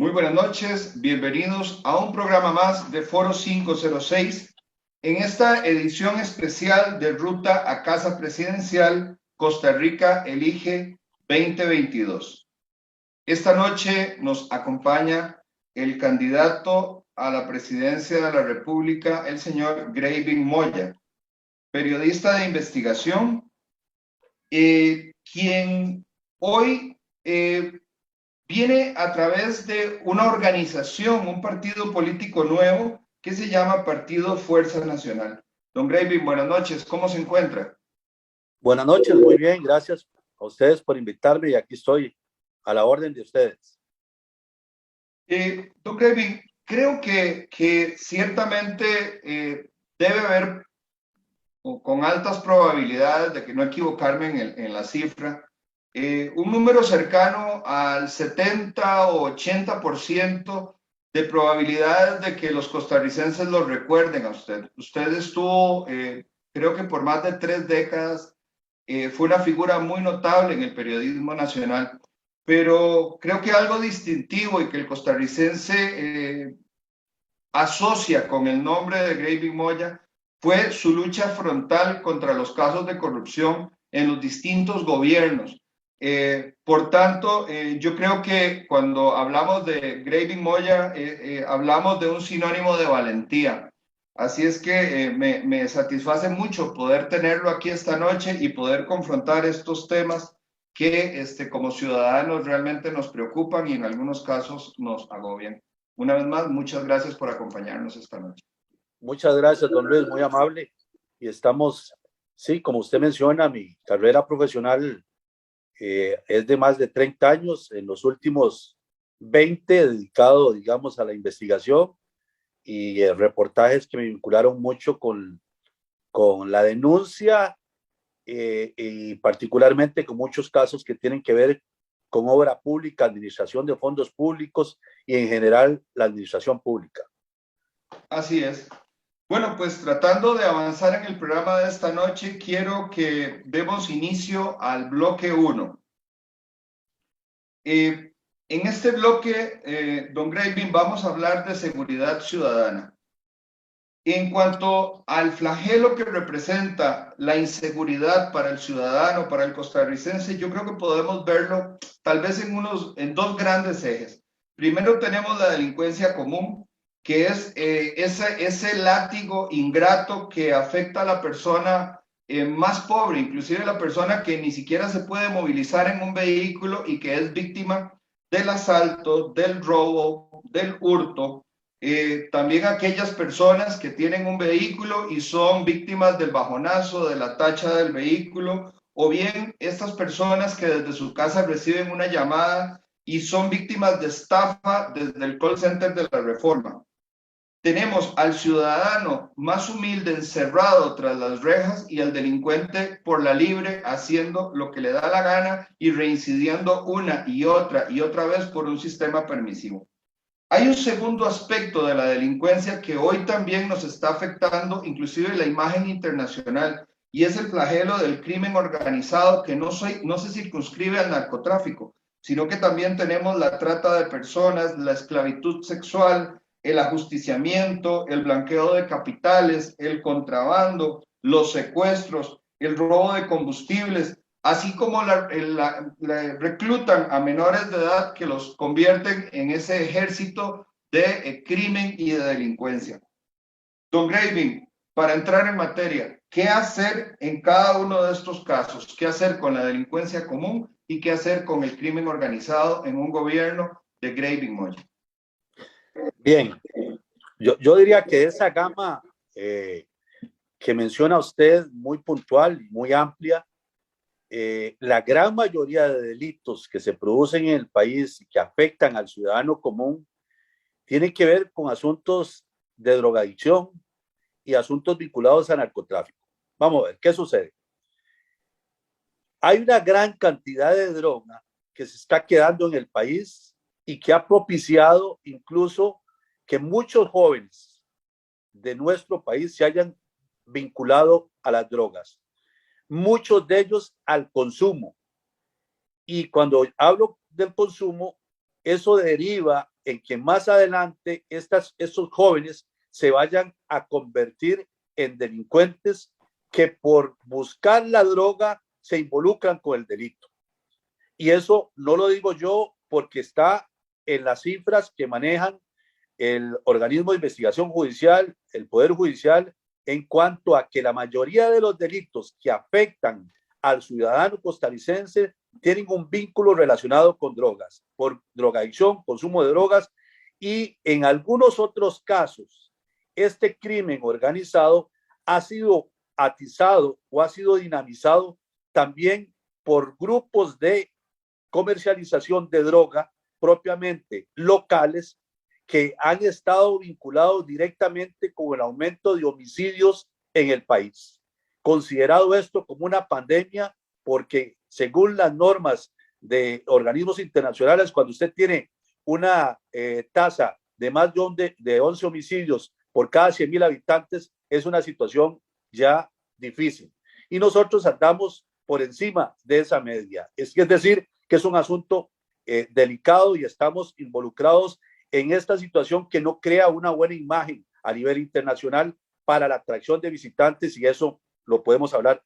Muy buenas noches, bienvenidos a un programa más de Foro 506 en esta edición especial de Ruta a Casa Presidencial Costa Rica Elige 2022. Esta noche nos acompaña el candidato a la presidencia de la República, el señor Gravin Moya, periodista de investigación, quien hoy viene a través de una organización, un partido político nuevo que se llama Partido Fuerza Nacional. Don Gravin, buenas noches, ¿cómo se encuentra? Buenas noches, muy bien, gracias a ustedes por invitarme y aquí estoy a la orden de ustedes. Don Gravin, creo que ciertamente debe haber, con altas probabilidades de que no equivocarme en la cifra, un número cercano al 70 o 80% de probabilidades de que los costarricenses lo recuerden a usted. Usted estuvo, creo que por más de 3 décadas, fue una figura muy notable en el periodismo nacional, pero creo que algo distintivo y que el costarricense asocia con el nombre de Gravin Moya fue su lucha frontal contra los casos de corrupción en los distintos gobiernos. Por tanto, yo creo que cuando hablamos de Gravin Moya, hablamos de un sinónimo de valentía. Así es que me satisface mucho poder tenerlo aquí esta noche y poder confrontar estos temas que como ciudadanos realmente nos preocupan y en algunos casos nos agobian. Una vez más, muchas gracias por acompañarnos esta noche. Muchas gracias, don Luis, muy amable. Y estamos, sí, como usted menciona, mi carrera profesional es de más de 30 años, en los últimos 20 dedicado, digamos, a la investigación y reportajes que me vincularon mucho con la denuncia y particularmente con muchos casos que tienen que ver con obra pública, administración de fondos públicos y en general la administración pública. Así es. Bueno, pues tratando de avanzar en el programa de esta noche, quiero que demos inicio al bloque 1. En este bloque, don Gravin, vamos a hablar de seguridad ciudadana. En cuanto al flagelo que representa la inseguridad para el ciudadano, para el costarricense, yo creo que podemos verlo tal vez en dos grandes ejes. Primero tenemos la delincuencia común, que es ese látigo ingrato que afecta a la persona más pobre, inclusive la persona que ni siquiera se puede movilizar en un vehículo y que es víctima del asalto, del robo, del hurto. También aquellas personas que tienen un vehículo y son víctimas del bajonazo, de la tacha del vehículo, o bien estas personas que desde su casa reciben una llamada y son víctimas de estafa desde el call center de la Reforma. Tenemos al ciudadano más humilde encerrado tras las rejas y al delincuente por la libre haciendo lo que le da la gana y reincidiendo una y otra vez por un sistema permisivo. Hay un segundo aspecto de la delincuencia que hoy también nos está afectando, inclusive la imagen internacional, y es el flagelo del crimen organizado que no se circunscribe al narcotráfico, sino que también tenemos la trata de personas, la esclavitud sexual, el ajusticiamiento, el blanqueo de capitales, el contrabando, los secuestros, el robo de combustibles, así como reclutan a menores de edad que los convierten en ese ejército de crimen y de delincuencia. Don Gravin, para entrar en materia, ¿qué hacer en cada uno de estos casos? ¿Qué hacer con la delincuencia común y qué hacer con el crimen organizado en un gobierno de Gravin Moya? Bien, yo diría que esa gama que menciona usted, muy puntual y muy amplia, la gran mayoría de delitos que se producen en el país y que afectan al ciudadano común tienen que ver con asuntos de drogadicción y asuntos vinculados al narcotráfico. Vamos a ver, ¿qué sucede? Hay una gran cantidad de droga que se está quedando en el país y que ha propiciado incluso que muchos jóvenes de nuestro país se hayan vinculado a las drogas, muchos de ellos al consumo. Y cuando hablo del consumo, eso deriva en que más adelante estos jóvenes se vayan a convertir en delincuentes que por buscar la droga se involucran con el delito. Y eso no lo digo yo porque está en las cifras que manejan el organismo de investigación judicial, el Poder Judicial, en cuanto a que la mayoría de los delitos que afectan al ciudadano costarricense tienen un vínculo relacionado con drogas, por drogadicción, consumo de drogas, y en algunos otros casos, este crimen organizado ha sido atizado o ha sido dinamizado también por grupos de comercialización de droga propiamente locales que han estado vinculados directamente con el aumento de homicidios en el país. Considerado esto como una pandemia, porque según las normas de organismos internacionales, cuando usted tiene una tasa de más de 11 homicidios por cada 100,000 habitantes, es una situación ya difícil. Y nosotros andamos por encima de esa media. Es decir, que es un asunto delicado y estamos involucrados en esta situación que no crea una buena imagen a nivel internacional para la atracción de visitantes, y eso lo podemos hablar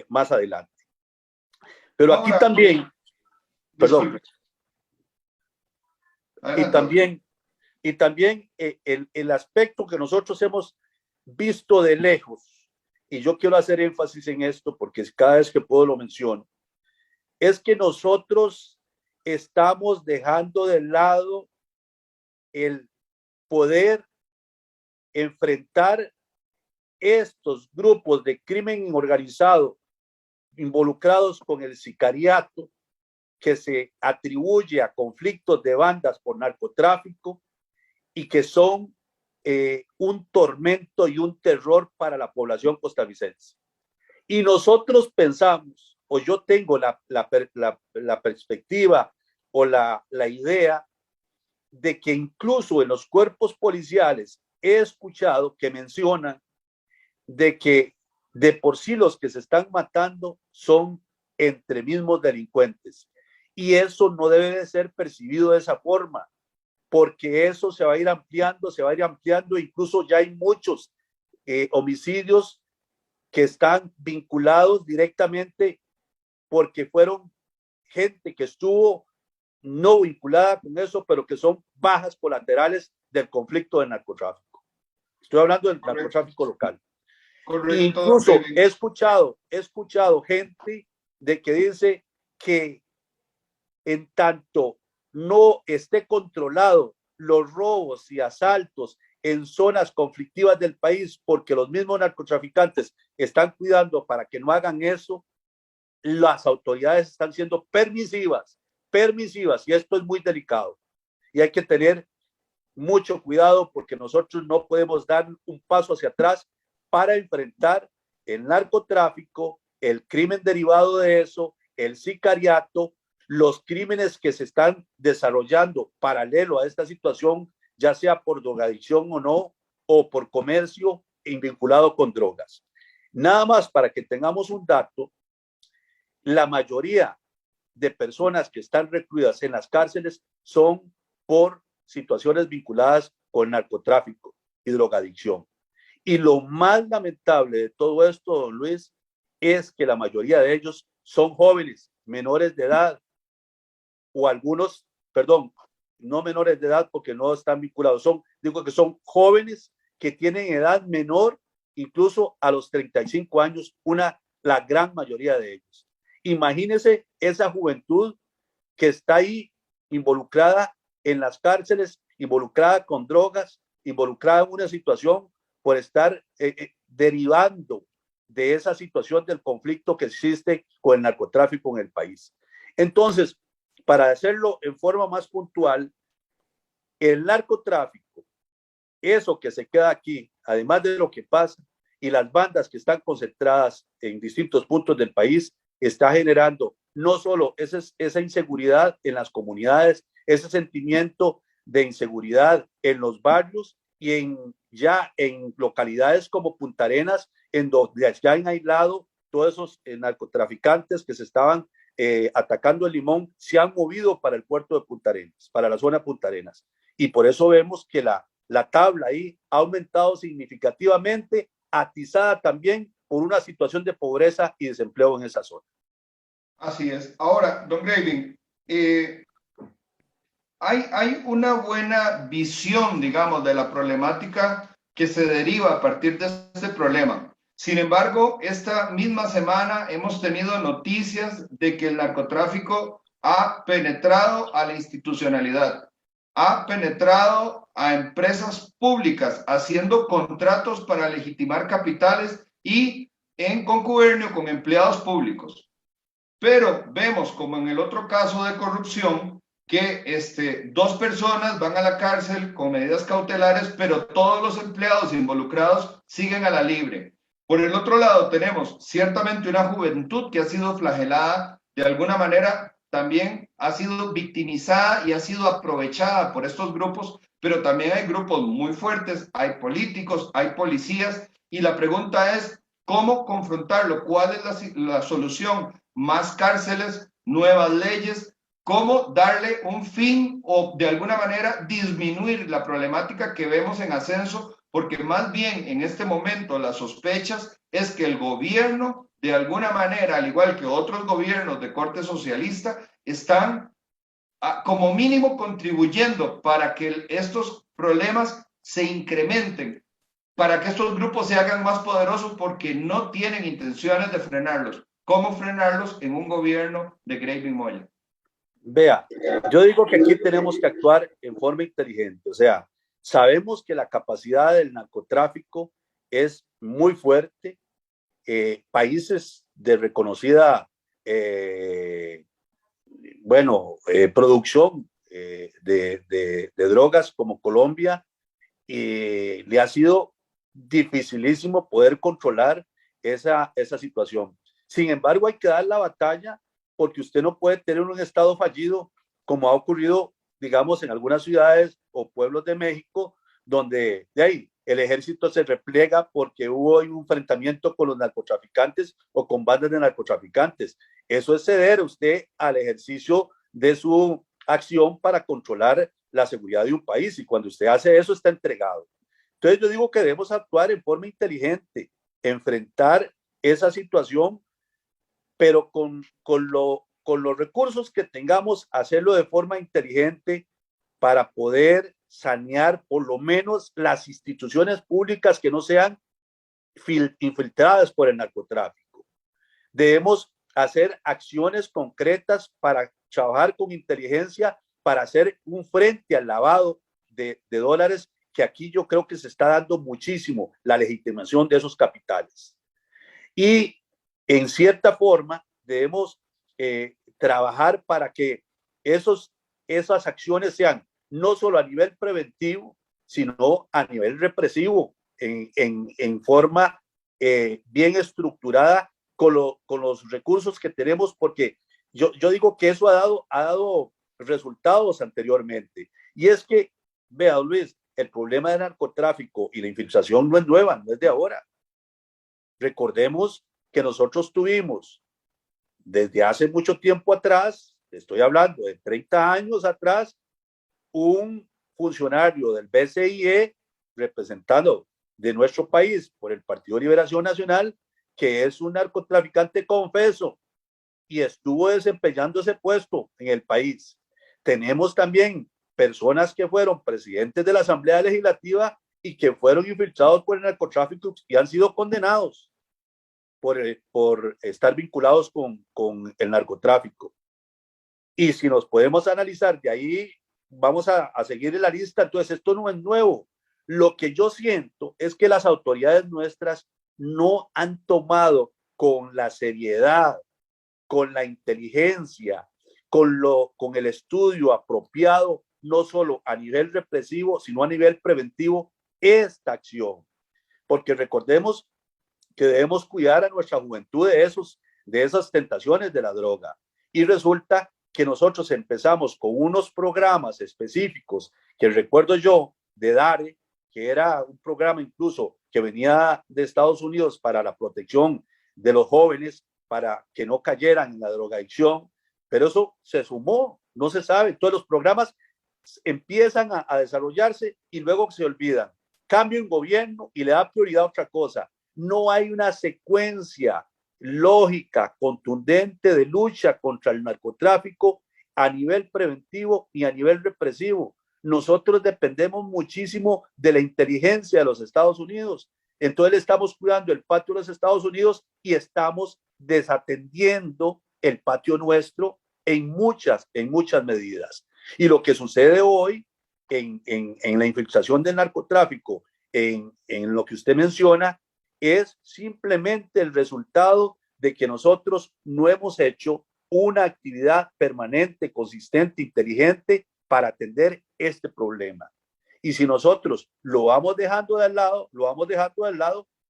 más adelante. Pero aquí también, perdón, y también el aspecto que nosotros hemos visto de lejos, y yo quiero hacer énfasis en esto porque cada vez que puedo lo menciono, es que nosotros estamos dejando de lado el poder enfrentar estos grupos de crimen organizado involucrados con el sicariato, que se atribuye a conflictos de bandas por narcotráfico y que son un tormento y un terror para la población costarricense. Y nosotros pensamos, o yo tengo la perspectiva o la idea de que incluso en los cuerpos policiales he escuchado que mencionan de que de por sí los que se están matando son entre mismos delincuentes. Y eso no debe de ser percibido de esa forma, porque eso se va a ir ampliando, incluso ya hay muchos homicidios que están vinculados directamente porque fueron gente que estuvo no vinculada con eso, pero que son bajas colaterales del conflicto de narcotráfico. Estoy hablando del narcotráfico local. Correcto. Incluso he escuchado gente de que dice que en tanto no esté controlado los robos y asaltos en zonas conflictivas del país, porque los mismos narcotraficantes están cuidando para que no hagan eso, las autoridades están siendo permisivas, y esto es muy delicado y hay que tener mucho cuidado porque nosotros no podemos dar un paso hacia atrás para enfrentar el narcotráfico, el crimen derivado de eso, el sicariato, los crímenes que se están desarrollando paralelo a esta situación, ya sea por drogadicción o no, o por comercio vinculado con drogas. Nada más para que tengamos un dato, la mayoría de personas que están recluidas en las cárceles son por situaciones vinculadas con narcotráfico y drogadicción. Y lo más lamentable de todo esto, don Luis, es que la mayoría de ellos son jóvenes, menores de edad, o algunos, perdón, no menores de edad porque no están vinculados, digo que son jóvenes que tienen edad menor, incluso a los 35 años, la gran mayoría de ellos. Imagínense esa juventud que está ahí involucrada en las cárceles, involucrada con drogas, involucrada en una situación por estar derivando de esa situación del conflicto que existe con el narcotráfico en el país. Entonces, para hacerlo en forma más puntual, el narcotráfico, eso que se queda aquí, además de lo que pasa, y las bandas que están concentradas en distintos puntos del país, está generando no solo esa inseguridad en las comunidades, ese sentimiento de inseguridad en los barrios y ya en localidades como Punta Arenas, en donde ya han aislado todos esos narcotraficantes que se estaban atacando el Limón se han movido para el puerto de Punta Arenas, para la zona de Punta Arenas. Y por eso vemos que la tabla ahí ha aumentado significativamente, atizada también por una situación de pobreza y desempleo en esa zona. Así es. Ahora, don Graving, hay una buena visión, digamos, de la problemática que se deriva a partir de este problema. Sin embargo, esta misma semana hemos tenido noticias de que el narcotráfico ha penetrado a la institucionalidad, ha penetrado a empresas públicas, haciendo contratos para legitimar capitales y en concubernio con empleados públicos. Pero vemos, como en el otro caso de corrupción, que dos personas van a la cárcel con medidas cautelares, pero todos los empleados involucrados siguen a la libre. Por el otro lado, tenemos ciertamente una juventud que ha sido flagelada, de alguna manera también ha sido victimizada y ha sido aprovechada por estos grupos, pero también hay grupos muy fuertes, hay políticos, hay policías, y la pregunta es, ¿cómo confrontarlo? ¿Cuál es la solución? Más cárceles, nuevas leyes, cómo darle un fin o de alguna manera disminuir la problemática que vemos en ascenso, porque más bien en este momento las sospechas es que el gobierno de alguna manera, al igual que otros gobiernos de corte socialista, están como mínimo contribuyendo para que estos problemas se incrementen, para que estos grupos se hagan más poderosos porque no tienen intenciones de frenarlos. ¿Cómo frenarlos en un gobierno de Graving Moya? Vea, yo digo que aquí tenemos que actuar en forma inteligente. O sea, sabemos que la capacidad del narcotráfico es muy fuerte. Países de reconocida, producción de drogas como Colombia, le ha sido dificilísimo poder controlar esa situación. Sin embargo, hay que dar la batalla porque usted no puede tener un estado fallido como ha ocurrido, digamos, en algunas ciudades o pueblos de México, donde de ahí el ejército se repliega porque hubo un enfrentamiento con los narcotraficantes o con bandas de narcotraficantes. Eso es ceder usted al ejercicio de su acción para controlar la seguridad de un país, y cuando usted hace eso está entregado. Entonces yo digo que debemos actuar en forma inteligente, enfrentar esa situación, pero con los recursos que tengamos, hacerlo de forma inteligente para poder sanear por lo menos las instituciones públicas que no sean infiltradas por el narcotráfico. Debemos hacer acciones concretas para trabajar con inteligencia, para hacer un frente al lavado de dólares, que aquí yo creo que se está dando muchísimo la legitimación de esos capitales. Y en cierta forma debemos trabajar para que esas acciones sean no solo a nivel preventivo, sino a nivel represivo, en forma bien estructurada con los recursos que tenemos, porque yo digo que eso ha dado resultados anteriormente. Y es que, vea, Luis, el problema del narcotráfico y la infiltración no es nueva, no es de ahora. Recordemos que nosotros tuvimos desde hace mucho tiempo atrás, estoy hablando de 30 años atrás, un funcionario del BCIE representado de nuestro país por el Partido de Liberación Nacional, que es un narcotraficante confeso y estuvo desempeñando ese puesto en el país. Tenemos también personas que fueron presidentes de la Asamblea Legislativa y que fueron infiltrados por el narcotráfico y han sido condenados por estar vinculados con el narcotráfico. Y si nos podemos analizar de ahí, vamos a seguir en la lista. Entonces, esto no es nuevo. Lo que yo siento es que las autoridades nuestras no han tomado con la seriedad, con la inteligencia, con el estudio apropiado, no solo a nivel represivo, sino a nivel preventivo, esta acción. Porque recordemos que debemos cuidar a nuestra juventud de esas tentaciones de la droga. Y resulta que nosotros empezamos con unos programas específicos, que recuerdo yo, de DARE, que era un programa incluso que venía de Estados Unidos para la protección de los jóvenes, para que no cayeran en la drogadicción, pero eso se sumó, no se sabe. Todos los programas empiezan a desarrollarse y luego se olvidan. Cambio en gobierno y le da prioridad a otra cosa. No hay una secuencia lógica, contundente de lucha contra el narcotráfico a nivel preventivo y a nivel represivo. Nosotros dependemos muchísimo de la inteligencia de los Estados Unidos. Entonces le estamos cuidando el patio de los Estados Unidos y estamos desatendiendo el patio nuestro en muchas medidas. Y lo que sucede hoy en la infiltración del narcotráfico, en lo que usted menciona, es simplemente el resultado de que nosotros no hemos hecho una actividad permanente, consistente, inteligente para atender este problema. Y si nosotros lo vamos dejando de lado,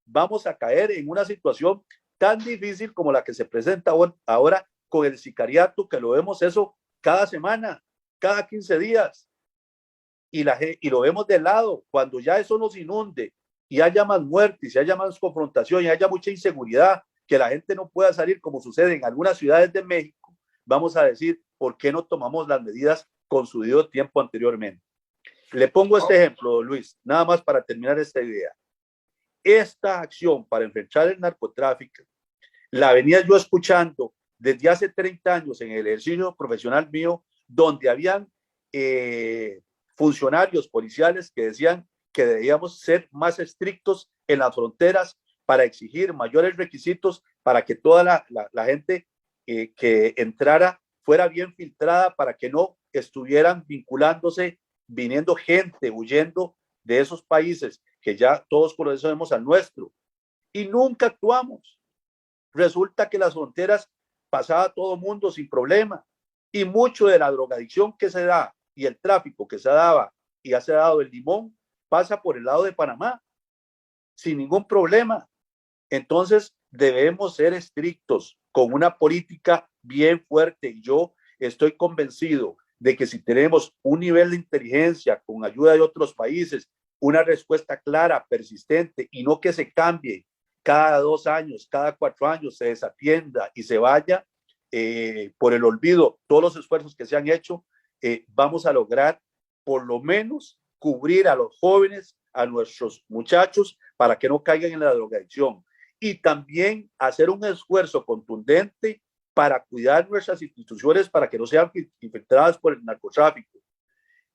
vamos a caer en una situación tan difícil como la que se presenta ahora con el sicariato, que lo vemos eso cada semana, cada 15 días. Y lo vemos de lado, cuando ya eso nos inunde y haya más muertes, y haya más confrontación, y haya mucha inseguridad, que la gente no pueda salir como sucede en algunas ciudades de México, vamos a decir, ¿por qué no tomamos las medidas con su debido tiempo anteriormente? Le pongo este ejemplo, Luis, nada más para terminar esta idea. Esta acción para enfrentar el narcotráfico la venía yo escuchando desde hace 30 años en el ejercicio profesional mío, donde habían funcionarios policiales que decían que debíamos ser más estrictos en las fronteras para exigir mayores requisitos para que toda la gente que entrara fuera bien filtrada, para que no estuvieran vinculándose, viniendo gente, huyendo de esos países que ya todos conocemos al nuestro. Y nunca actuamos. Resulta que las fronteras pasaba todo mundo sin problema. Y mucho de la drogadicción que se da y el tráfico que se daba y ha se dado el limón pasa por el lado de Panamá sin ningún problema. Entonces debemos ser estrictos con una política bien fuerte. Y yo estoy convencido de que si tenemos un nivel de inteligencia con ayuda de otros países, una respuesta clara, persistente, y no que se cambie cada 2 años, cada 4 años, se desatienda y se vaya por el olvido todos los esfuerzos que se han hecho, vamos a lograr por lo menos cubrir a los jóvenes, a nuestros muchachos, para que no caigan en la drogadicción. Y también hacer un esfuerzo contundente para cuidar nuestras instituciones, para que no sean infiltradas por el narcotráfico.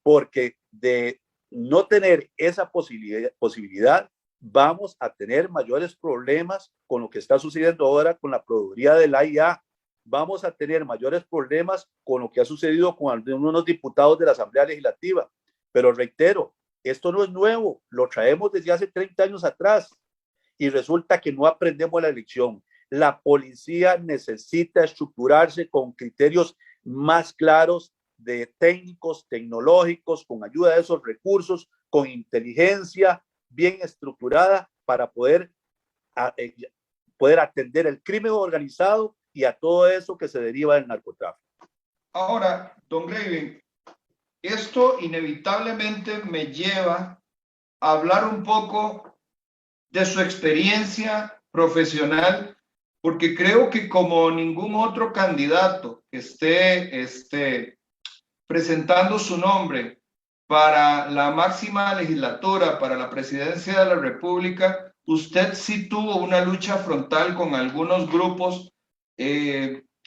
Porque de no tener esa posibilidad, vamos a tener mayores problemas con lo que está sucediendo ahora con la proveeduría de la IA. Vamos a tener mayores problemas con lo que ha sucedido con algunos diputados de la Asamblea Legislativa. Pero reitero, esto no es nuevo, lo traemos desde hace 30 años atrás y resulta que no aprendemos la lección. La policía necesita estructurarse con criterios más claros de técnicos, tecnológicos, con ayuda de esos recursos, con inteligencia bien estructurada para poder atender el crimen organizado y a todo eso que se deriva del narcotráfico. Ahora, don Graving, esto inevitablemente me lleva a hablar un poco de su experiencia profesional, porque creo que como ningún otro candidato que esté presentando su nombre para la máxima legislatura, para la presidencia de la República, usted sí tuvo una lucha frontal con algunos grupos,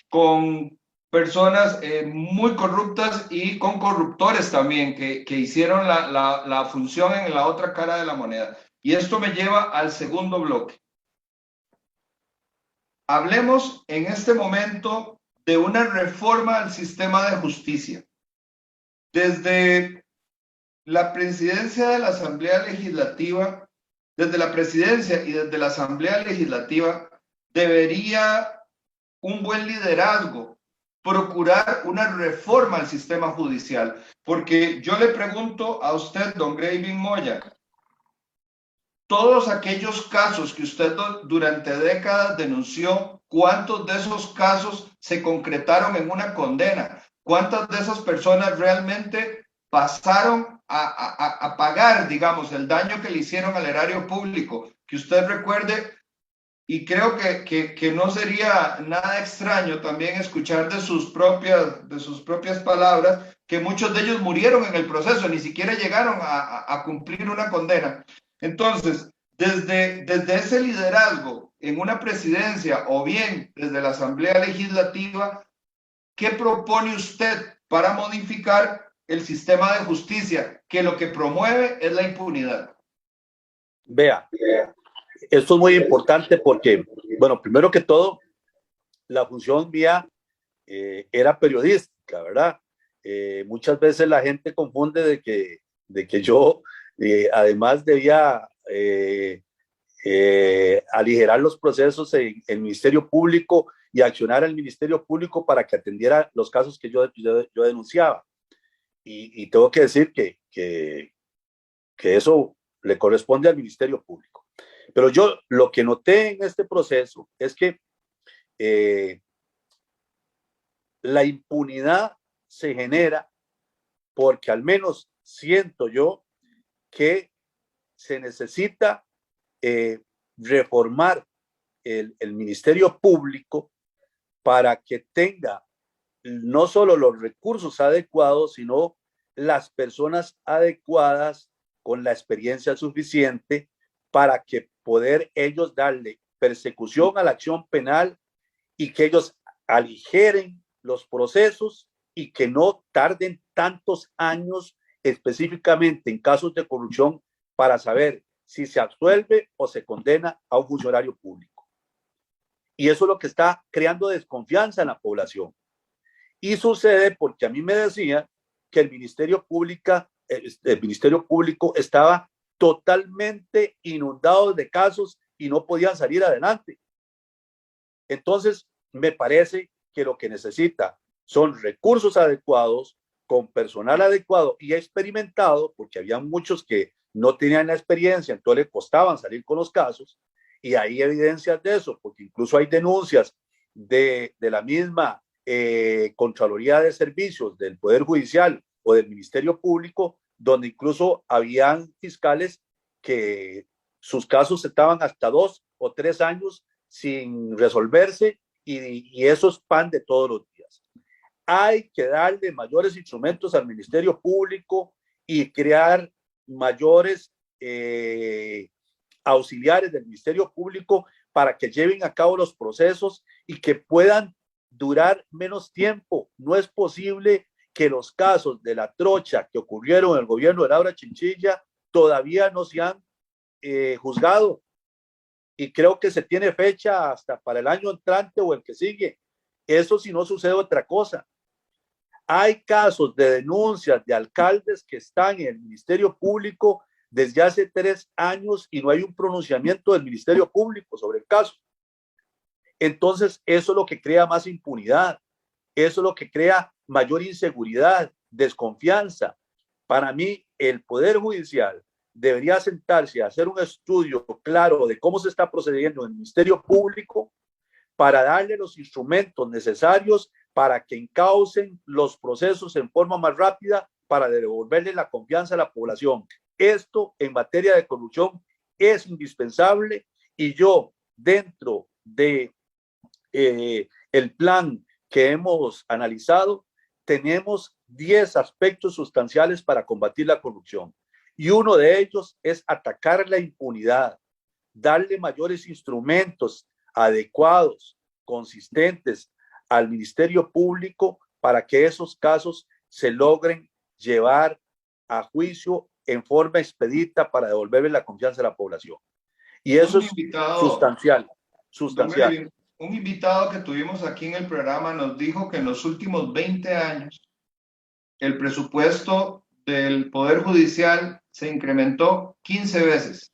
con personas muy corruptas y con corruptores también, que hicieron la función en la otra cara de la moneda. Y esto me lleva al segundo bloque. Hablemos en este momento de una reforma al sistema de justicia. Desde la presidencia de la Asamblea Legislativa, desde la presidencia y desde la Asamblea Legislativa, debería un buen liderazgo procurar una reforma al sistema judicial. Porque yo le pregunto a usted, don Graving Moya, todos aquellos casos que usted durante décadas denunció, ¿cuántos de esos casos se concretaron en una condena? ¿Cuántas de esas personas realmente pasaron a pagar, digamos, el daño que le hicieron al erario público? Que usted recuerde y creo que no sería nada extraño también escuchar de sus propias palabras que muchos de ellos murieron en el proceso, ni siquiera llegaron a cumplir una condena. Entonces, desde ese liderazgo en una presidencia o bien desde la Asamblea Legislativa, ¿qué propone usted para modificar el sistema de justicia que lo que promueve es la impunidad? Vea, esto es muy importante porque, bueno, primero que todo, la función mía era periodística, ¿verdad? Muchas veces la gente confunde de que yo, además debía aligerar los procesos en el Ministerio Público y accionar al Ministerio Público para que atendiera los casos que yo denunciaba. Y tengo que decir que eso le corresponde al Ministerio Público. Pero yo lo que noté en este proceso es que la impunidad se genera porque al menos siento yo que se necesita reformar el Ministerio Público para que tenga no solo los recursos adecuados, sino las personas adecuadas con la experiencia suficiente para que poder ellos darle persecución a la acción penal y que ellos aligeren los procesos y que no tarden tantos años específicamente en casos de corrupción para saber si se absuelve o se condena a un funcionario público. Y eso es lo que está creando desconfianza en la población. Y sucede porque a mí me decían que el Ministerio Público estaba totalmente inundado de casos y no podían salir adelante. Entonces, me parece que lo que necesita son recursos adecuados, con personal adecuado y experimentado, porque había muchos que no tenían la experiencia, entonces le costaban salir con los casos, y hay evidencias de eso, porque incluso hay denuncias de la misma Contraloría de Servicios del Poder Judicial o del Ministerio Público, donde incluso habían fiscales que sus casos estaban hasta 2 o 3 años sin resolverse, y eso es pan de todos los días. Hay que darle mayores instrumentos al Ministerio Público y crear mayores auxiliares del Ministerio Público para que lleven a cabo los procesos y que puedan durar menos tiempo. No es posible que los casos de la trocha que ocurrieron en el gobierno de Laura Chinchilla todavía no se han juzgado, y creo que se tiene fecha hasta para el año entrante o el que sigue. Eso si no sucede otra cosa. Hay casos de denuncias de alcaldes que están en el Ministerio Público desde hace 3 años y no hay un pronunciamiento del Ministerio Público sobre el caso. Entonces, eso es lo que crea más impunidad. Eso es lo que crea mayor inseguridad, desconfianza. Para mí, el Poder Judicial debería sentarse a hacer un estudio claro de cómo se está procediendo en el Ministerio Público para darle los instrumentos necesarios para que encaucen los procesos en forma más rápida para devolverle la confianza a la población. Esto en materia de corrupción es indispensable, y yo, dentro de el plan que hemos analizado, tenemos 10 aspectos sustanciales para combatir la corrupción. Y uno de ellos es atacar la impunidad, darle mayores instrumentos adecuados, consistentes al Ministerio Público para que esos casos se logren llevar a juicio en forma expedita para devolverle la confianza a la población. Y eso es sustancial. Sustancial. Un invitado que tuvimos aquí en el programa nos dijo que en los últimos 20 años el presupuesto del Poder Judicial se incrementó 15 veces,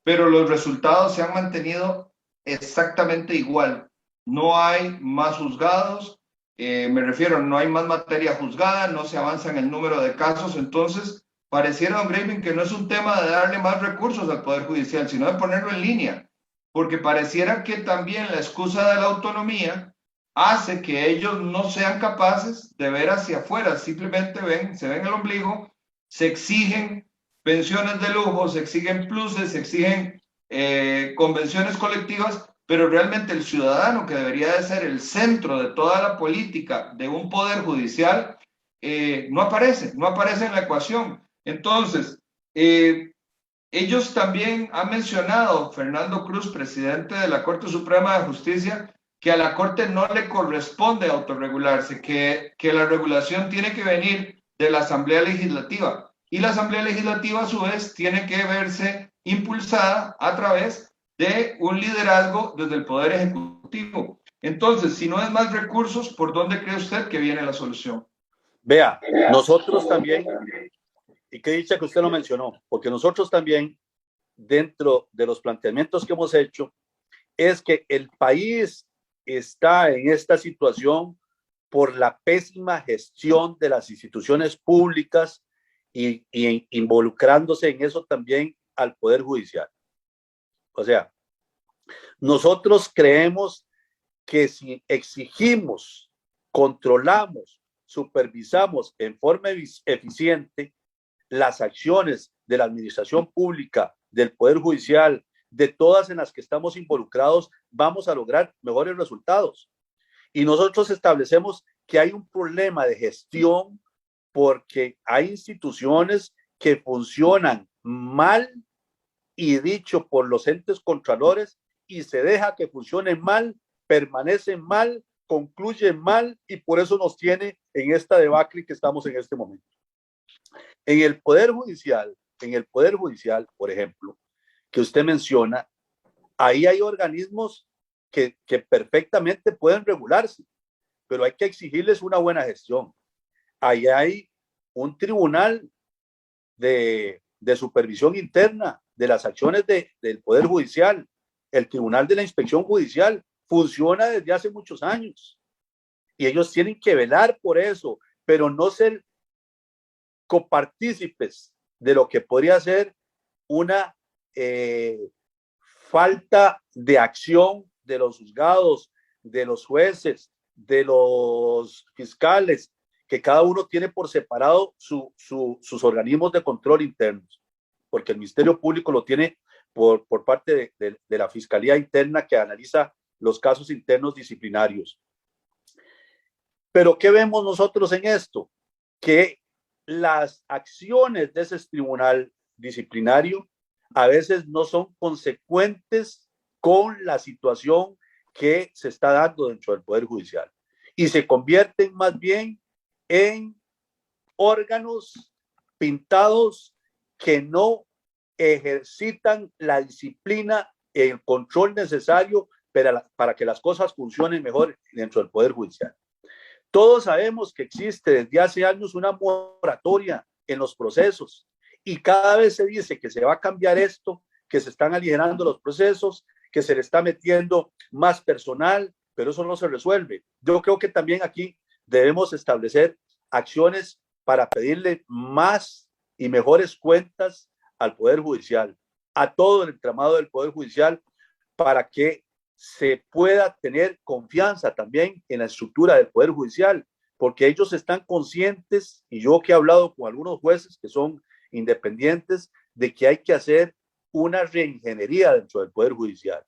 pero los resultados se han mantenido exactamente igual. No hay más juzgados, me refiero, no hay más materia juzgada, no se avanza en el número de casos. Entonces, pareciera, don Gravin, que no es un tema de darle más recursos al Poder Judicial, sino de ponerlo en línea, porque pareciera que también la excusa de la autonomía hace que ellos no sean capaces de ver hacia afuera, simplemente se ven el ombligo, se exigen pensiones de lujo, se exigen pluses, se exigen convenciones colectivas, pero realmente el ciudadano, que debería de ser el centro de toda la política de un poder judicial, no aparece en la ecuación. Entonces, ellos también han mencionado, Fernando Cruz, presidente de la Corte Suprema de Justicia, que a la Corte no le corresponde autorregularse, que la regulación tiene que venir de la Asamblea Legislativa. Y la Asamblea Legislativa, a su vez, tiene que verse impulsada a través de un liderazgo desde el Poder Ejecutivo. Entonces, si no es más recursos, ¿por dónde cree usted que viene la solución? Vea, nosotros también, y qué dicha que usted lo mencionó, porque nosotros también, dentro de los planteamientos que hemos hecho, es que el país está en esta situación por la pésima gestión de las instituciones públicas y involucrándose en eso también al Poder Judicial. O sea, nosotros creemos que si exigimos, controlamos, supervisamos en forma eficiente las acciones de la administración pública, del Poder Judicial, de todas en las que estamos involucrados, vamos a lograr mejores resultados. Y nosotros establecemos que hay un problema de gestión porque hay instituciones que funcionan mal y dicho por los entes contralores, y se deja que funcionen mal, permanecen mal, concluyen mal, y por eso nos tiene en esta debacle que estamos en este momento. En el Poder Judicial, por ejemplo, que usted menciona, ahí hay organismos que perfectamente pueden regularse, pero hay que exigirles una buena gestión. Ahí hay un tribunal de supervisión interna de las acciones del Poder Judicial. El Tribunal de la Inspección Judicial funciona desde hace muchos años y ellos tienen que velar por eso, pero no ser copartícipes de lo que podría ser una falta de acción de los juzgados, de los jueces, de los fiscales, que cada uno tiene por separado sus organismos de control internos, porque el Ministerio Público lo tiene por parte de la Fiscalía Interna, que analiza los casos internos disciplinarios. Pero ¿qué vemos nosotros en esto? Que las acciones de ese tribunal disciplinario a veces no son consecuentes con la situación que se está dando dentro del Poder Judicial y se convierten más bien en órganos pintados que no ejercitan la disciplina y el control necesario para que las cosas funcionen mejor dentro del Poder Judicial. Todos sabemos que existe desde hace años una moratoria en los procesos y cada vez se dice que se va a cambiar esto, que se están aligerando los procesos, que se le está metiendo más personal, pero eso no se resuelve. Yo creo que también aquí debemos establecer acciones para pedirle más y mejores cuentas al Poder Judicial, a todo el entramado del Poder Judicial, para que se pueda tener confianza también en la estructura del Poder Judicial, porque ellos están conscientes, y yo que he hablado con algunos jueces que son independientes, de que hay que hacer una reingeniería dentro del Poder Judicial.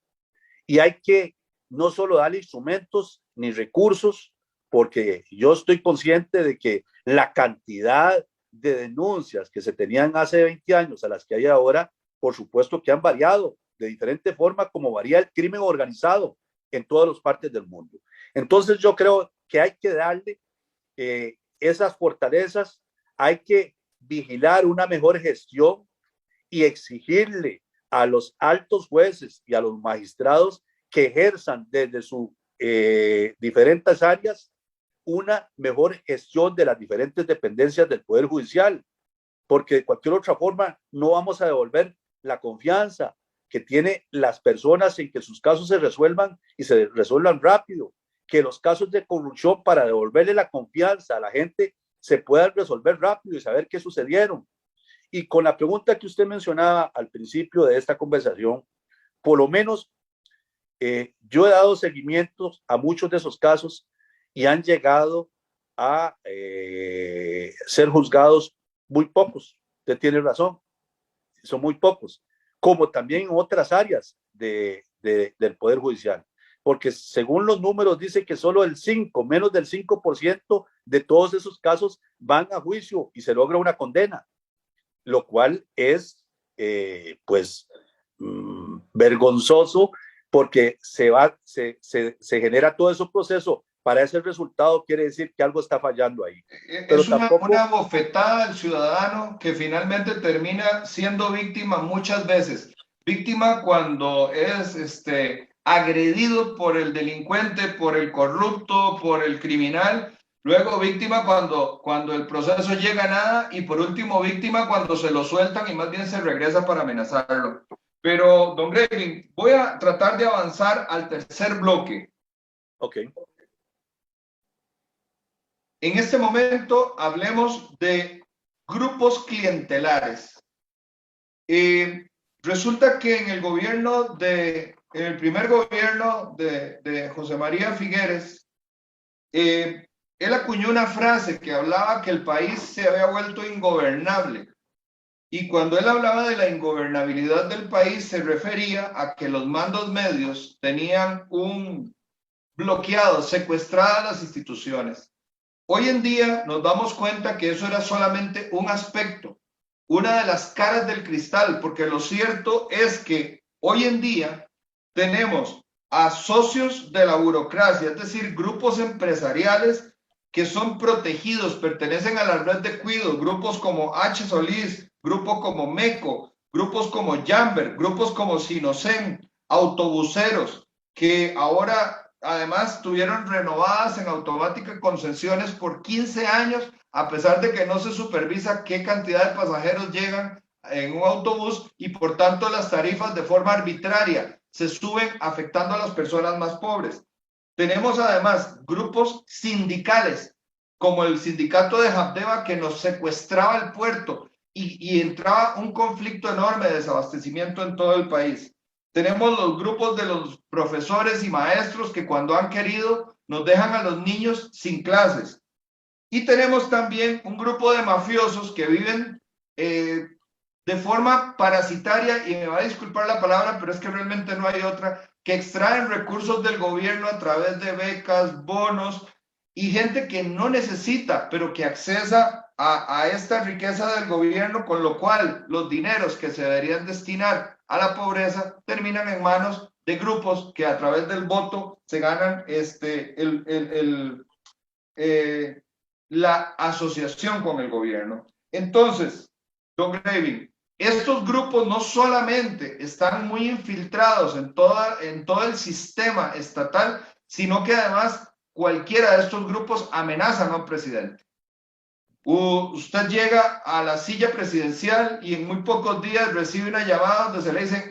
Y hay que no solo darle instrumentos ni recursos, porque yo estoy consciente de que la cantidad de denuncias que se tenían hace 20 años a las que hay ahora, por supuesto que han variado de diferente forma, como varía el crimen organizado en todas las partes del mundo. Entonces yo creo que hay que darle esas fortalezas, hay que vigilar una mejor gestión y exigirle a los altos jueces y a los magistrados que ejerzan desde sus diferentes áreas una mejor gestión de las diferentes dependencias del Poder Judicial, porque de cualquier otra forma no vamos a devolver la confianza que tiene las personas en que sus casos se resuelvan y se resuelvan rápido, que los casos de corrupción, para devolverle la confianza a la gente, se puedan resolver rápido y saber qué sucedieron. Y con la pregunta que usted mencionaba al principio de esta conversación, por lo menos yo he dado seguimientos a muchos de esos casos y han llegado a ser juzgados muy pocos. Usted tiene razón, son muy pocos. como también en otras áreas del Poder Judicial. Porque según los números dice que solo menos del 5% de todos esos casos van a juicio y se logra una condena, lo cual es pues vergonzoso, porque se genera todo ese proceso para ese resultado. Quiere decir que algo está fallando ahí. Pero Es tampoco una bofetada al ciudadano que finalmente termina siendo víctima muchas veces. Víctima cuando es agredido por el delincuente, por el corrupto, por el criminal. Luego víctima cuando el proceso llega a nada, y por último víctima cuando se lo sueltan y más bien se regresa para amenazarlo. Pero, don Graving, voy a tratar de avanzar al tercer bloque. Ok. En este momento hablemos de grupos clientelares. Resulta que en el primer gobierno de José María Figueres, él acuñó una frase que hablaba que el país se había vuelto ingobernable. Y cuando él hablaba de la ingobernabilidad del país, se refería a que los mandos medios tenían secuestradas las instituciones. Hoy en día nos damos cuenta que eso era solamente un aspecto, una de las caras del cristal, porque lo cierto es que hoy en día tenemos a socios de la burocracia, es decir, grupos empresariales que son protegidos, pertenecen a la red de cuido, grupos como H. Solís, grupos como MECO, grupos como Jamber, grupos como Sinocen, autobuseros, que ahora además tuvieron renovadas en automática concesiones por 15 años, a pesar de que no se supervisa qué cantidad de pasajeros llegan en un autobús, y por tanto las tarifas de forma arbitraria se suben, afectando a las personas más pobres. Tenemos además grupos sindicales, como el sindicato de Habdeba, que nos secuestraba el puerto y entraba un conflicto enorme de desabastecimiento en todo el país. Tenemos los grupos de los profesores y maestros que cuando han querido nos dejan a los niños sin clases. Y tenemos también un grupo de mafiosos que viven de forma parasitaria, y me va a disculpar la palabra, pero es que realmente no hay otra, que extraen recursos del gobierno a través de becas, bonos, y gente que no necesita, pero que accesa a esta riqueza del gobierno, con lo cual los dineros que se deberían destinar a la pobreza terminan en manos de grupos que a través del voto se ganan la asociación con el gobierno. Entonces, don Graving, estos grupos no solamente están muy infiltrados en todo el sistema estatal, sino que además cualquiera de estos grupos amenazan a un presidente. Usted llega a la silla presidencial y en muy pocos días recibe una llamada donde se le dicen,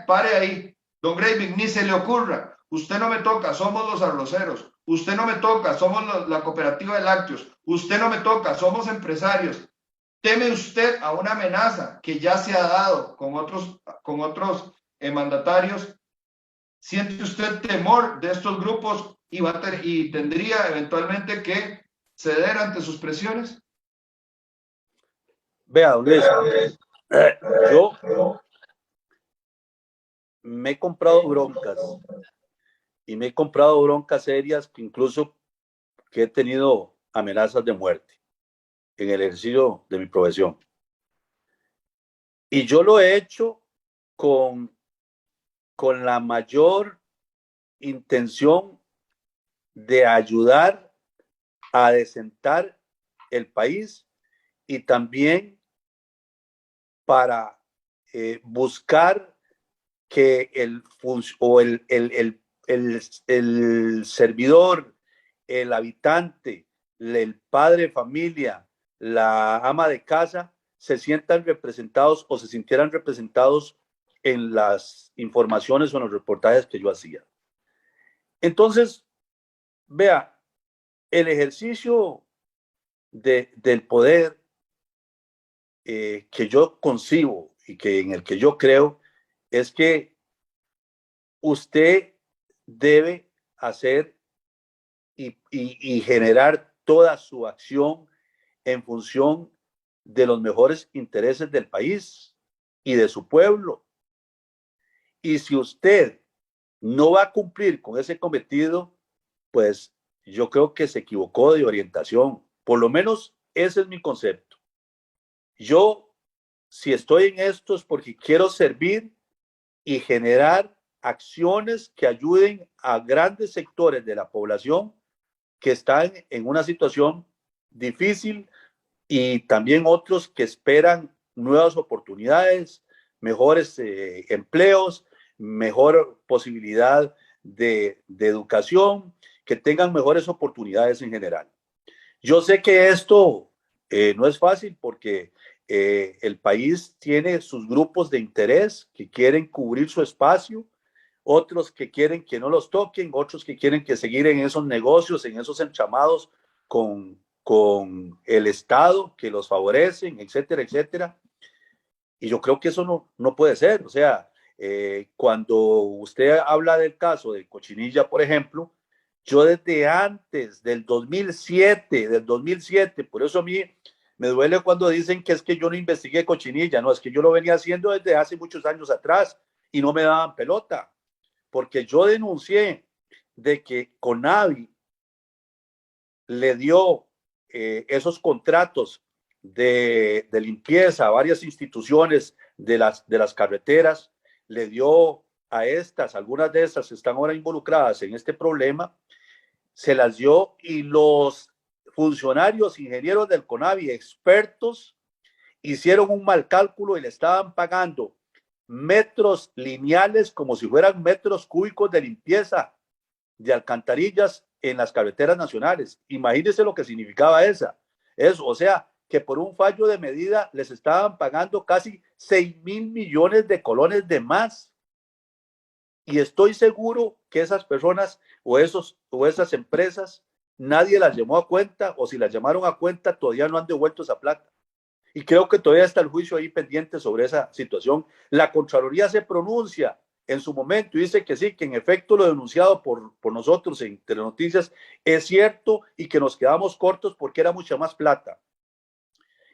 pare ahí, don Graving, ni se le ocurra, usted no me toca, somos los arroceros, usted no me toca, somos la cooperativa de lácteos, usted no me toca, somos empresarios. ¿Teme usted a una amenaza que ya se ha dado con otros mandatarios? ¿Siente usted temor de estos grupos y tendría eventualmente que ceder ante sus presiones? Vea, don Luis, yo me he comprado broncas, y me he comprado broncas serias, que incluso que he tenido amenazas de muerte en el ejercicio de mi profesión. Y yo lo he hecho con la mayor intención de ayudar a desentar el país, y también para buscar que el servidor, el habitante, el padre de familia, la ama de casa, se sientan representados o se sintieran representados en las informaciones o en los reportajes que yo hacía. Entonces, vea, el ejercicio del poder que yo concibo y en el que yo creo es que usted debe hacer y generar toda su acción en función de los mejores intereses del país y de su pueblo Y si usted no va a cumplir con ese cometido, pues yo creo que se equivocó de orientación. Por lo menos ese es mi concepto. Yo, si estoy en esto, es porque quiero servir y generar acciones que ayuden a grandes sectores de la población que están en una situación difícil y también otros que esperan nuevas oportunidades, mejores empleos, mejor posibilidad de educación, que tengan mejores oportunidades en general. Yo sé que esto no es fácil porque el país tiene sus grupos de interés que quieren cubrir su espacio, otros que quieren que no los toquen, otros que quieren que seguir en esos negocios, en esos enchamados con el Estado que los favorecen, etcétera, etcétera. Y yo creo que eso no puede ser. O sea, cuando usted habla del caso de Cochinilla, por ejemplo, yo desde antes del 2007, por eso a mí me duele cuando dicen que es que yo no investigué Cochinilla, no, es que yo lo venía haciendo desde hace muchos años atrás y no me daban pelota, porque yo denuncié de que Conavi le dio esos contratos de limpieza a varias instituciones de las carreteras, le dio a estas, algunas de estas están ahora involucradas en este problema, se las dio y los funcionarios, ingenieros del CONAVI, expertos, hicieron un mal cálculo y le estaban pagando metros lineales como si fueran metros cúbicos de limpieza de alcantarillas en las carreteras nacionales. Imagínense lo que significaba eso. O sea, que por un fallo de medida les estaban pagando casi 6.000 millones de colones de más. Y estoy seguro que esas personas o esas empresas, nadie las llamó a cuenta, o si las llamaron a cuenta, todavía no han devuelto esa plata. Y creo que todavía está el juicio ahí pendiente sobre esa situación. La Contraloría se pronuncia en su momento y dice que sí, que en efecto lo denunciado por nosotros en Telenoticias es cierto y que nos quedamos cortos porque era mucha más plata.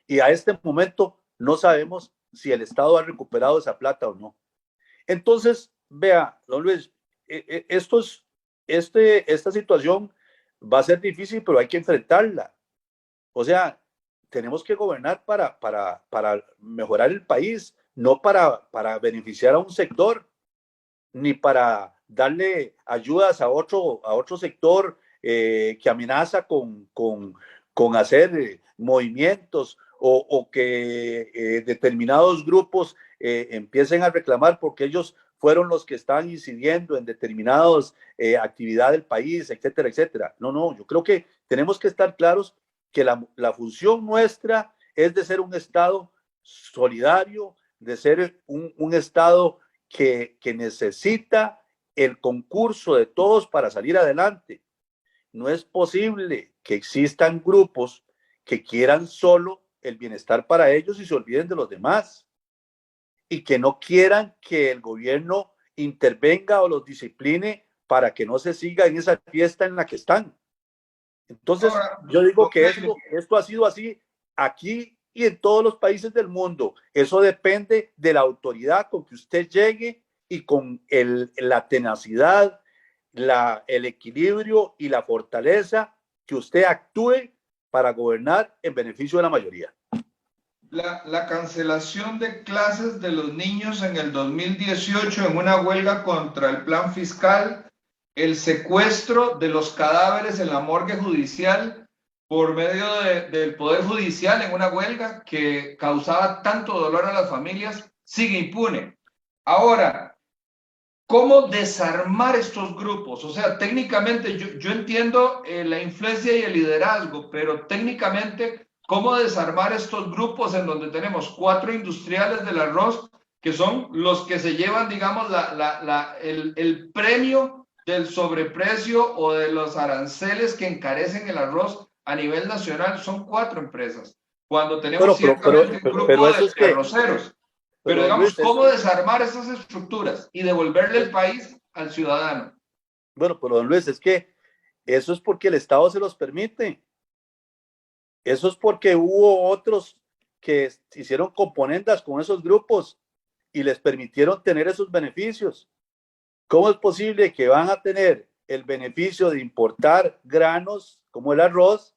Y a este momento no sabemos si el Estado ha recuperado esa plata o no. Entonces, vea, don Luis, esta situación va a ser difícil, pero hay que enfrentarla. O sea, tenemos que gobernar para mejorar el país, no para beneficiar a un sector, ni para darle ayudas a otro sector que amenaza con hacer movimientos o que determinados grupos empiecen a reclamar porque ellos fueron los que están incidiendo en determinadas actividades del país, etcétera, etcétera. No, yo creo que tenemos que estar claros que la función nuestra es de ser un Estado solidario, de ser un Estado que necesita el concurso de todos para salir adelante. No es posible que existan grupos que quieran solo el bienestar para ellos y se olviden de los demás, y que no quieran que el gobierno intervenga o los discipline para que no se siga en esa fiesta en la que están. Entonces, yo digo que esto ha sido así aquí y en todos los países del mundo. Eso depende de la autoridad con que usted llegue y con la tenacidad, el equilibrio y la fortaleza que usted actúe para gobernar en beneficio de la mayoría. La cancelación de clases de los niños en el 2018 en una huelga contra el plan fiscal, el secuestro de los cadáveres en la morgue judicial por medio del Poder Judicial en una huelga que causaba tanto dolor a las familias, sigue impune. Ahora, ¿cómo desarmar estos grupos? O sea, técnicamente yo entiendo la influencia y el liderazgo, pero técnicamente, ¿cómo desarmar estos grupos en donde tenemos 4 industriales del arroz que son los que se llevan, digamos, el premio del sobreprecio o de los aranceles que encarecen el arroz a nivel nacional? Son 4 empresas. Cuando tenemos ciertamente un grupo de arroceros. Pero digamos, ¿cómo desarmar esas estructuras y devolverle el país al ciudadano? Bueno, pero don Luis, es que eso es porque el Estado se los permite. Eso es porque hubo otros que hicieron componendas con esos grupos y les permitieron tener esos beneficios. ¿Cómo es posible que van a tener el beneficio de importar granos como el arroz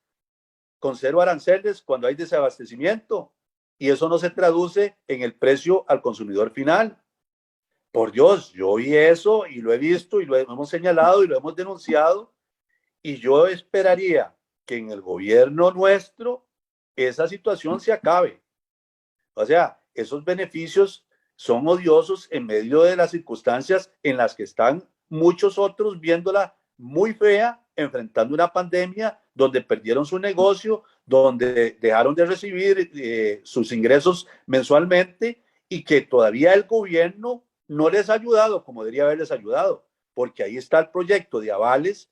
con cero aranceles cuando hay desabastecimiento? Y eso no se traduce en el precio al consumidor final. Por Dios, yo vi eso y lo he visto y lo hemos señalado y lo hemos denunciado, y yo esperaría que en el gobierno nuestro esa situación se acabe. O sea, esos beneficios son odiosos en medio de las circunstancias en las que están muchos otros viéndola muy fea, enfrentando una pandemia donde perdieron su negocio, donde dejaron de recibir sus ingresos mensualmente, y que todavía el gobierno no les ha ayudado como debería haberles ayudado, porque ahí está el proyecto de avales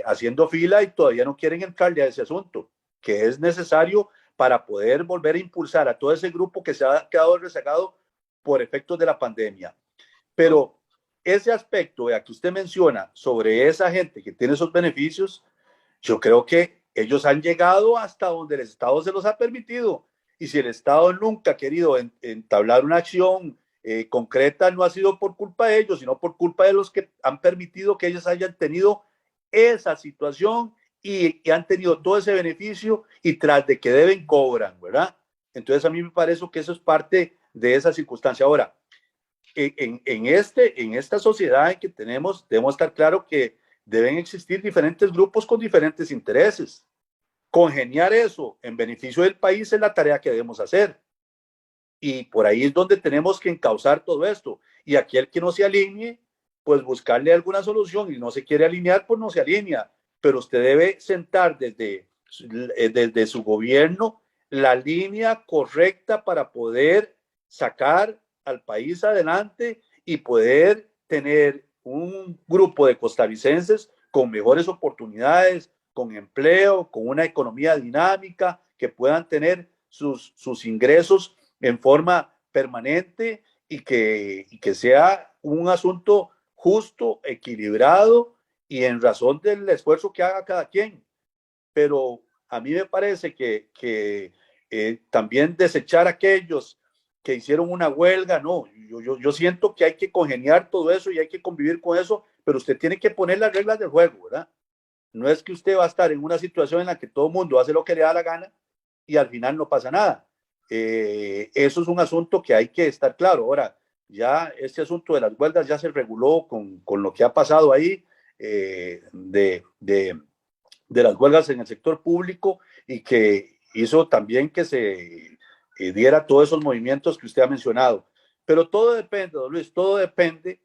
haciendo fila y todavía no quieren entrarle a ese asunto, que es necesario para poder volver a impulsar a todo ese grupo que se ha quedado rezagado por efectos de la pandemia. Pero ese aspecto que usted menciona sobre esa gente que tiene esos beneficios, yo creo que ellos han llegado hasta donde el Estado se los ha permitido. Y si el Estado nunca ha querido entablar una acción concreta, no ha sido por culpa de ellos, sino por culpa de los que han permitido que ellos hayan tenido esa situación y han tenido todo ese beneficio, y tras de que deben, cobran, ¿verdad? Entonces a mí me parece que eso es parte de esa circunstancia. Ahora, en esta sociedad en que tenemos, debemos estar claro que deben existir diferentes grupos con diferentes intereses. Congeniar eso en beneficio del país es la tarea que debemos hacer. Y por ahí es donde tenemos que encauzar todo esto. Y aquel que no se alinee, pues buscarle alguna solución, y no se quiere alinear, pues no se alinea. Pero usted debe sentar desde su gobierno la línea correcta para poder sacar al país adelante y poder tener un grupo de costarricenses con mejores oportunidades, con empleo, con una economía dinámica, que puedan tener sus ingresos en forma permanente, y que sea un asunto justo, equilibrado y en razón del esfuerzo que haga cada quien. Pero a mí me parece que también desechar a aquellos que hicieron una huelga, no, yo siento que hay que congeniar todo eso y hay que convivir con eso, pero usted tiene que poner las reglas del juego, ¿verdad? No es que usted va a estar en una situación en la que todo el mundo hace lo que le da la gana y al final no pasa nada. Eso es un asunto que hay que estar claro. Ahora, ya este asunto de las huelgas ya se reguló con lo que ha pasado ahí, de las huelgas en el sector público, y que hizo también que se diera todos esos movimientos que usted ha mencionado. Pero todo depende, don Luis, todo depende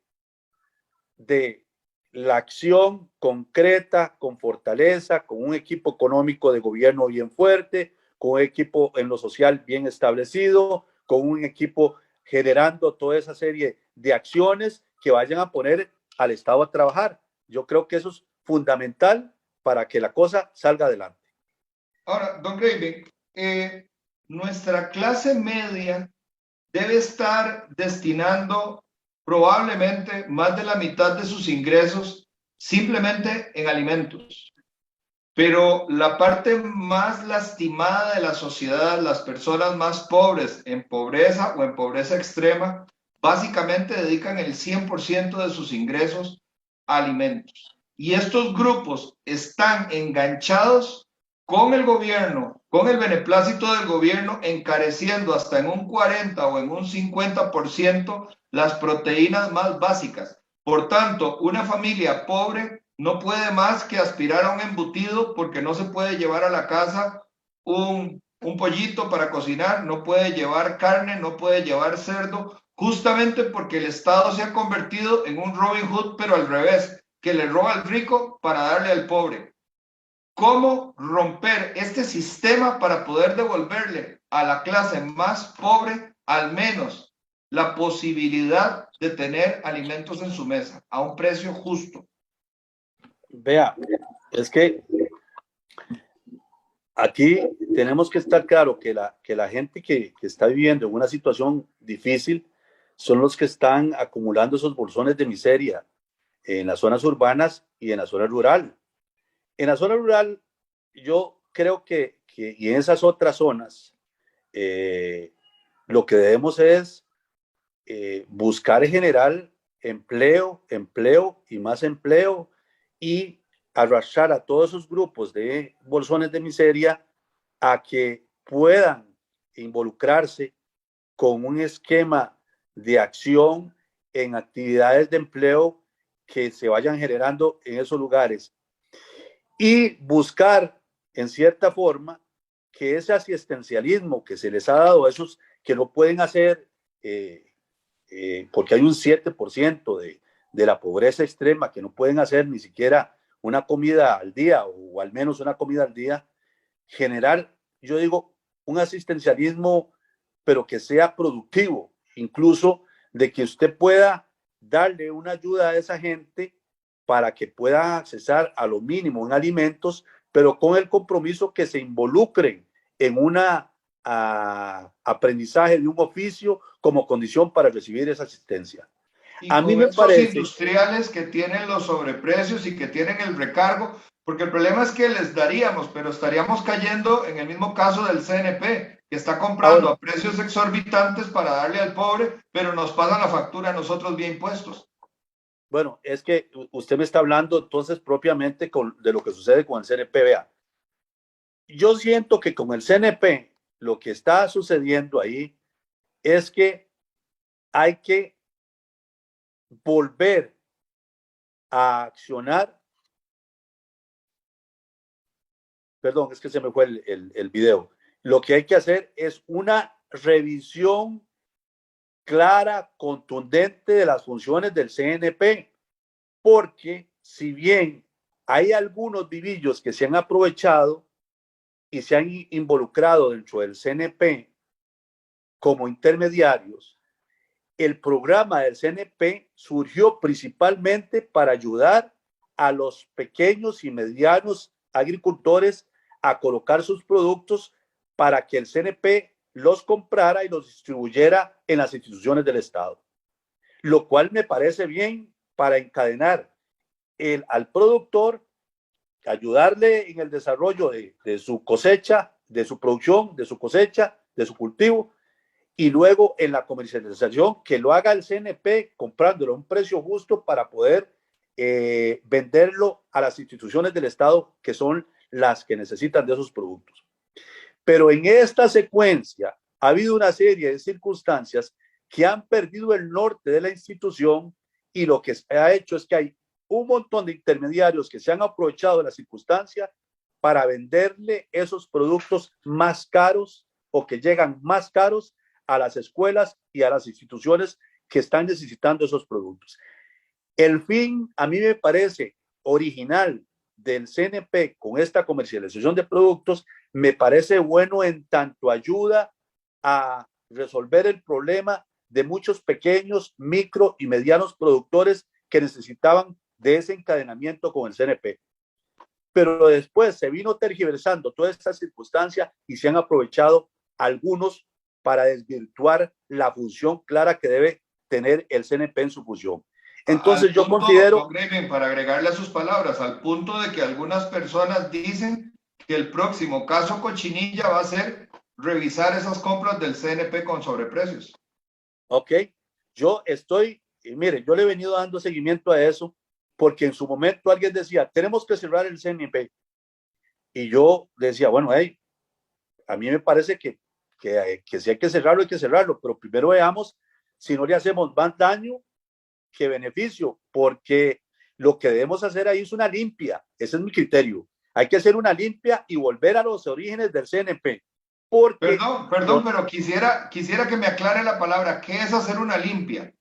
de la acción concreta, con fortaleza, con un equipo económico de gobierno bien fuerte, con un equipo en lo social bien establecido, con un equipo generando toda esa serie de acciones que vayan a poner al Estado a trabajar. Yo creo que eso es fundamental para que la cosa salga adelante. Ahora, don Graving, nuestra clase media debe estar destinando probablemente más de la mitad de sus ingresos simplemente en alimentos. Pero la parte más lastimada de la sociedad, las personas más pobres, en pobreza o en pobreza extrema, básicamente dedican el 100% de sus ingresos a alimentos. Y estos grupos están enganchados con el gobierno, con el beneplácito del gobierno, encareciendo hasta en un 40 o en un 50% las proteínas más básicas. Por tanto, una familia pobre no puede más que aspirar a un embutido, porque no se puede llevar a la casa un pollito para cocinar, no puede llevar carne, no puede llevar cerdo, justamente porque el Estado se ha convertido en un Robin Hood, pero al revés, que le roba al rico para darle al pobre. ¿Cómo romper este sistema para poder devolverle a la clase más pobre al menos la posibilidad de tener alimentos en su mesa a un precio justo? Vea, es que aquí tenemos que estar claro que la gente que está viviendo en una situación difícil son los que están acumulando esos bolsones de miseria en las zonas urbanas y en la zona rural. En la zona rural, yo creo y en esas otras zonas, lo que debemos es buscar generar empleo, empleo y más empleo y arrastrar a todos esos grupos de bolsones de miseria a que puedan involucrarse con un esquema de acción en actividades de empleo que se vayan generando en esos lugares y buscar en cierta forma que ese asistencialismo que se les ha dado a esos que no pueden hacer porque hay un 7% de la pobreza extrema que no pueden hacer ni siquiera una comida al día o al menos una comida al día, generar, yo digo, un asistencialismo, pero que sea productivo, incluso de que usted pueda darle una ayuda a esa gente para que pueda accesar a lo mínimo en alimentos, pero con el compromiso que se involucren en una aprendizaje de un oficio como condición para recibir esa asistencia. Y A mí con me esos parece... industriales que tienen los sobreprecios y que tienen el recargo, porque el problema es que les daríamos, pero estaríamos cayendo en el mismo caso del CNP, que está comprando a precios exorbitantes para darle al pobre, pero nos pasan la factura a nosotros vía impuestos. Bueno, es que usted me está hablando entonces propiamente de lo que sucede con el CNP. Vea, yo siento que con el CNP lo que está sucediendo ahí es que hay que volver a accionar. Perdón, es que se me fue el video. Lo que hay que hacer es una revisión clara, contundente de las funciones del CNP, porque si bien hay algunos vivillos que se han aprovechado y se han involucrado dentro del CNP como intermediarios, el programa del CNP surgió principalmente para ayudar a los pequeños y medianos agricultores a colocar sus productos para que el CNP los comprara y los distribuyera en las instituciones del Estado, lo cual me parece bien para encadenar al productor, ayudarle en el desarrollo de su cosecha, de su producción, de su cosecha, de su cultivo, y luego en la comercialización que lo haga el CNP comprándolo a un precio justo para poder venderlo a las instituciones del Estado que son las que necesitan de esos productos. Pero en esta secuencia ha habido una serie de circunstancias que han perdido el norte de la institución y lo que se ha hecho es que hay un montón de intermediarios que se han aprovechado de la circunstancia para venderle esos productos más caros o que llegan más caros a las escuelas y a las instituciones que están necesitando esos productos. El fin, a mí me parece original del CNP con esta comercialización de productos, me parece bueno en tanto ayuda a resolver el problema de muchos pequeños, micro y medianos productores que necesitaban de ese encadenamiento con el CNP. Pero después se vino tergiversando toda esta circunstancia y se han aprovechado algunos para desvirtuar la función clara que debe tener el CNP en su función. Entonces yo considero... Para agregarle a sus palabras, al punto de que algunas personas dicen que el próximo caso Cochinilla va a ser revisar esas compras del CNP con sobreprecios. Ok, yo estoy, mire, yo le he venido dando seguimiento a eso porque en su momento alguien decía, tenemos que cerrar el CNP. Y yo decía, bueno, hey, a mí me parece que si hay que cerrarlo, pero primero veamos si no le hacemos más daño que beneficio, porque lo que debemos hacer ahí es una limpia, ese es mi criterio. Hay que hacer una limpia y volver a los orígenes del CNP. Porque perdón, pero quisiera que me aclare la palabra, ¿qué es hacer una limpia?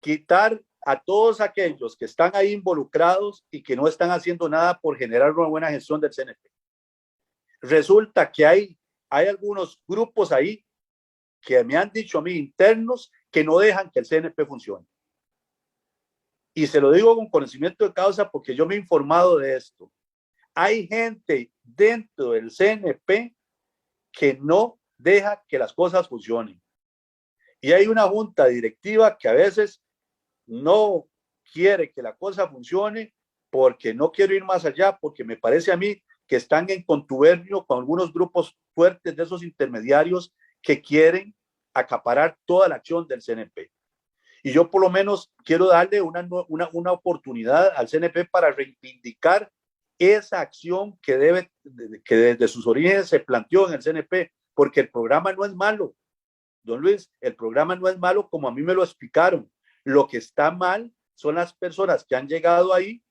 Quitar a todos aquellos que están ahí involucrados y que no están haciendo nada por generar una buena gestión del CNP. Resulta que hay algunos grupos ahí que me han dicho a mí internos que no dejan que el CNP funcione. Y se lo digo con conocimiento de causa porque yo me he informado de esto. Hay gente dentro del CNP que no deja que las cosas funcionen. Y hay una junta directiva que a veces no quiere que la cosa funcione porque no quiero ir más allá, porque me parece a mí que están en contubernio con algunos grupos fuertes de esos intermediarios que quieren acaparar toda la acción del CNP. Y yo por lo menos quiero darle una oportunidad al CNP para reivindicar esa acción que desde sus orígenes se planteó en el CNP, porque el programa no es malo, don Luis, el programa no es malo como a mí me lo explicaron. Lo que está mal son las personas que han llegado ahí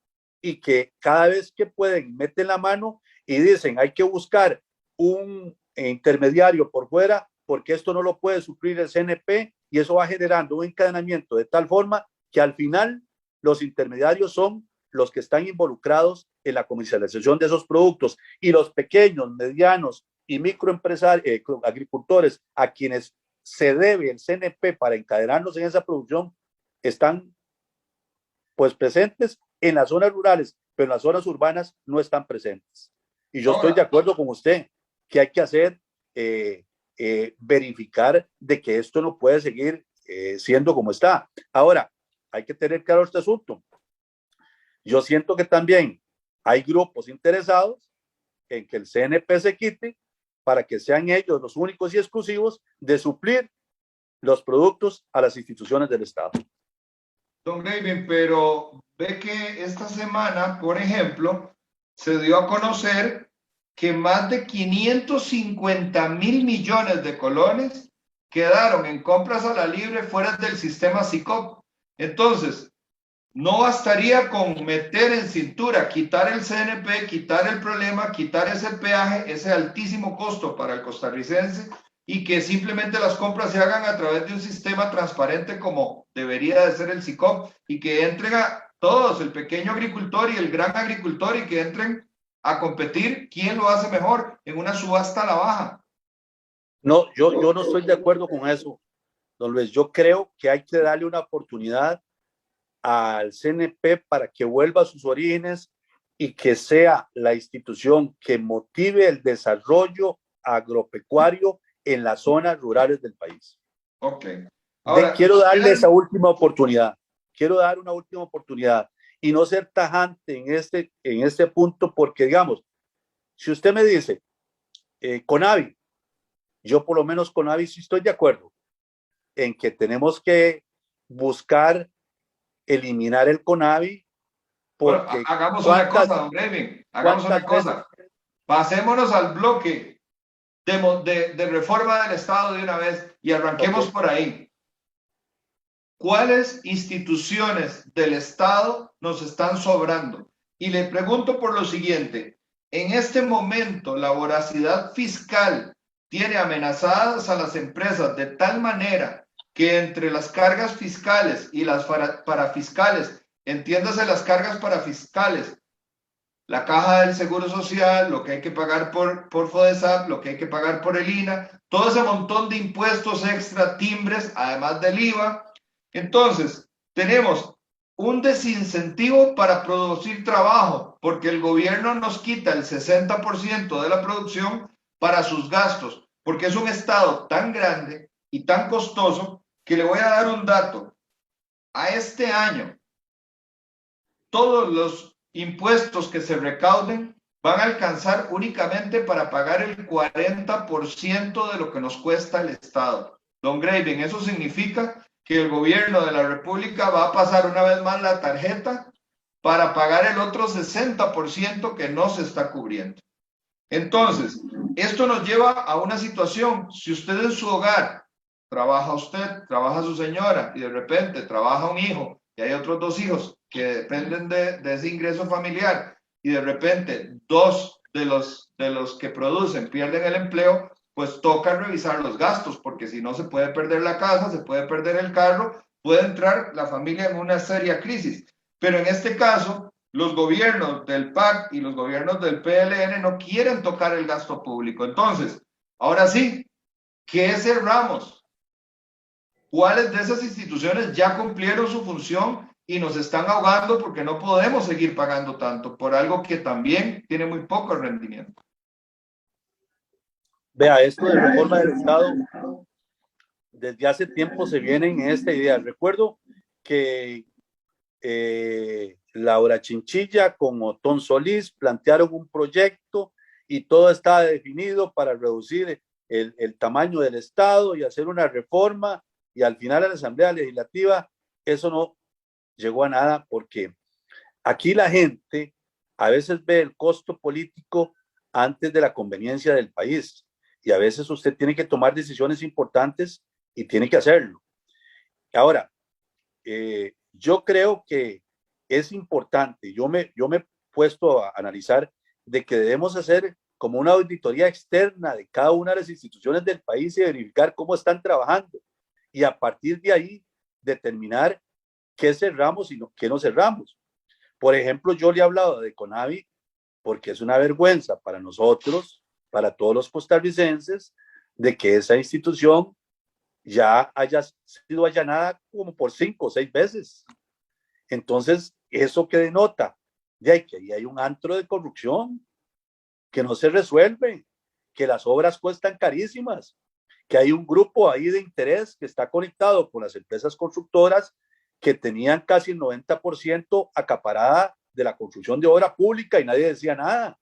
y que cada vez que pueden meten la mano y dicen hay que buscar un intermediario por fuera porque esto no lo puede suplir el CNP, y eso va generando un encadenamiento de tal forma que al final los intermediarios son los que están involucrados en la comercialización de esos productos, y los pequeños, medianos y microempresarios, agricultores a quienes se debe el CNP para encadenarnos en esa producción, están pues presentes en las zonas rurales, pero en las zonas urbanas no están presentes. Y yo estoy de acuerdo con usted que hay que hacer, verificar de que esto no puede seguir siendo como está. Ahora, hay que tener claro este asunto. Yo siento que también hay grupos interesados en que el CNP se quite para que sean ellos los únicos y exclusivos de suplir los productos a las instituciones del Estado. Don Gravin, pero ve que esta semana, por ejemplo, se dio a conocer que más de 550.000 millones de colones quedaron en compras a la libre fuera del sistema SICOP. Entonces, no bastaría con meter en cintura, quitar el CNP, quitar el problema, quitar ese peaje, ese altísimo costo para el costarricense, y que simplemente las compras se hagan a través de un sistema transparente como debería de ser el SICOP, y que entren a todos, el pequeño agricultor y el gran agricultor, y que entren a competir quién lo hace mejor en una subasta a la baja. No, yo no estoy de acuerdo con eso, don Luis. Yo creo que hay que darle una oportunidad al CNP para que vuelva a sus orígenes y que sea la institución que motive el desarrollo agropecuario en las zonas rurales del país. Ok. Ahora, quiero darle esa última oportunidad. Quiero dar una última oportunidad y no ser tajante en este punto, porque digamos, si usted me dice, CONAVI, yo por lo menos CONAVI sí estoy de acuerdo en que tenemos que buscar eliminar el CONAVI. Bueno, hagamos una cosa, don Gravin, hagamos una cosa. Pasémonos al bloque de reforma del Estado de una vez y arranquemos por ahí. ¿Cuáles instituciones del Estado nos están sobrando? Y le pregunto por lo siguiente: en este momento la voracidad fiscal tiene amenazadas a las empresas de tal manera que entre las cargas fiscales y las parafiscales, entiéndase las cargas parafiscales, la caja del Seguro Social, lo que hay que pagar por FODESAP, lo que hay que pagar por el INA, todo ese montón de impuestos extra, timbres, además del IVA. Entonces, tenemos un desincentivo para producir trabajo, porque el gobierno nos quita el 60% de la producción para sus gastos, porque es un Estado tan grande y tan costoso que le voy a dar un dato. A este año, todos los impuestos que se recauden van a alcanzar únicamente para pagar el 40% de lo que nos cuesta el Estado. Don Gravin, eso significa que el gobierno de la República va a pasar una vez más la tarjeta para pagar el otro 60% que no se está cubriendo. Entonces, esto nos lleva a una situación: si usted en su hogar trabaja usted, trabaja su señora, y de repente trabaja un hijo y hay otros dos hijos que dependen de ese ingreso familiar, y de repente dos de los que producen pierden el empleo, pues toca revisar los gastos, porque si no se puede perder la casa, se puede perder el carro, puede entrar la familia en una seria crisis. Pero en este caso, los gobiernos del PAC y los gobiernos del PLN no quieren tocar el gasto público. Entonces, ahora sí, ¿qué cerramos? ¿Cuáles de esas instituciones ya cumplieron su función y nos están ahogando porque no podemos seguir pagando tanto por algo que también tiene muy poco rendimiento? Vea, esto de reforma del Estado, desde hace tiempo se viene en esta idea. Recuerdo que Laura Chinchilla con Otón Solís plantearon un proyecto y todo estaba definido para reducir el tamaño del Estado y hacer una reforma, y al final a la Asamblea Legislativa eso no llegó a nada, porque aquí la gente a veces ve el costo político antes de la conveniencia del país, y a veces usted tiene que tomar decisiones importantes y tiene que hacerlo. Ahora, yo creo que es importante, yo me he puesto a analizar de que debemos hacer como una auditoría externa de cada una de las instituciones del país y verificar cómo están trabajando, y a partir de ahí determinar qué cerramos y qué no cerramos. Por ejemplo, yo le he hablado de CONAVI porque es una vergüenza para nosotros, para todos los costarricenses, de que esa institución ya haya sido allanada como por 5 o 6 veces. Entonces, ¿eso qué denota? De que ahí hay un antro de corrupción que no se resuelve, que las obras cuestan carísimas, que hay un grupo ahí de interés que está conectado con las empresas constructoras que tenían casi el 90% acaparada de la construcción de obra pública y nadie decía nada.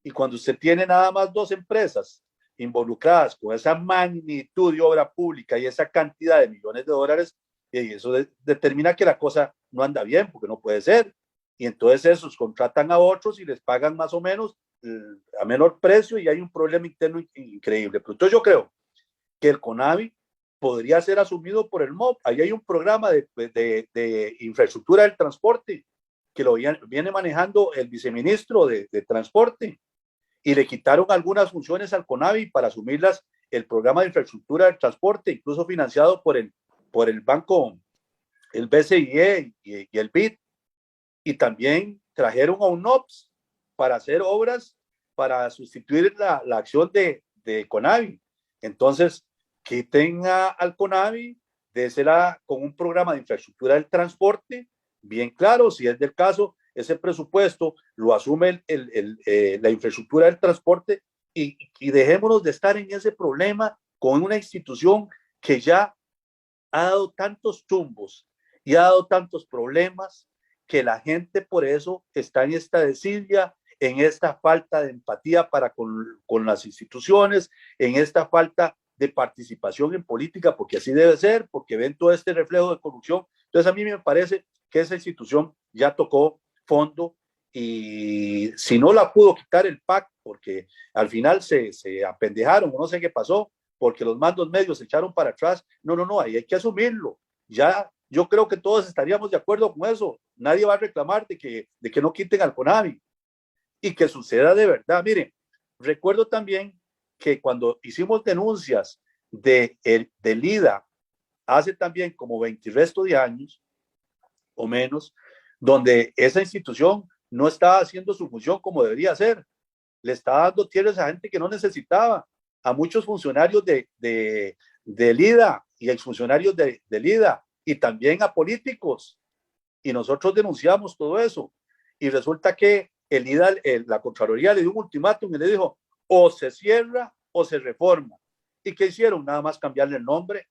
Y cuando usted tiene nada más 2 empresas involucradas con esa magnitud de obra pública y esa cantidad de millones de dólares, y eso determina que la cosa no anda bien, porque no puede ser. Y entonces esos contratan a otros y les pagan más o menos a menor precio, y hay un problema interno increíble. Pero entonces yo creo que el CONAVI podría ser asumido por el MOB. Ahí hay un programa de infraestructura del transporte que lo viene manejando el viceministro de Transporte, y le quitaron algunas funciones al CONAVI para asumirlas el programa de infraestructura del transporte, incluso financiado por el banco, el BCIE y el BID, y también trajeron a un OPS para hacer obras para sustituir la acción de CONAVI. Entonces, quiten al CONAVI, désela con un programa de infraestructura del transporte, bien claro, si es del caso, ese presupuesto lo asume la infraestructura del transporte, y dejémonos de estar en ese problema con una institución que ya ha dado tantos tumbos y ha dado tantos problemas, que la gente por eso está en esta desidia, en esta falta de empatía para con las instituciones, en esta falta de participación en política, porque así debe ser, porque ven todo este reflejo de corrupción. Entonces a mí me parece que esa institución ya tocó fondo, y si no la pudo quitar el PAC, porque al final se apendejaron, no sé qué pasó, porque los mandos medios se echaron para atrás. No, ahí hay que asumirlo. Ya, yo creo que todos estaríamos de acuerdo con eso. Nadie va a reclamar de que no quiten al CONAVI, y que suceda de verdad. Miren, recuerdo también que cuando hicimos denuncias del IDA hace también como 20 y resto de años o menos, donde esa institución no estaba haciendo su función como debería ser. Le estaba dando tierras a gente que no necesitaba, a muchos funcionarios del IDA y exfuncionarios del IDA, y también a políticos. Y nosotros denunciamos todo eso. Y resulta que el IDA, la Contraloría le dio un ultimátum y le dijo, o se cierra o se reforma. ¿Y qué hicieron? Nada más cambiarle el nombre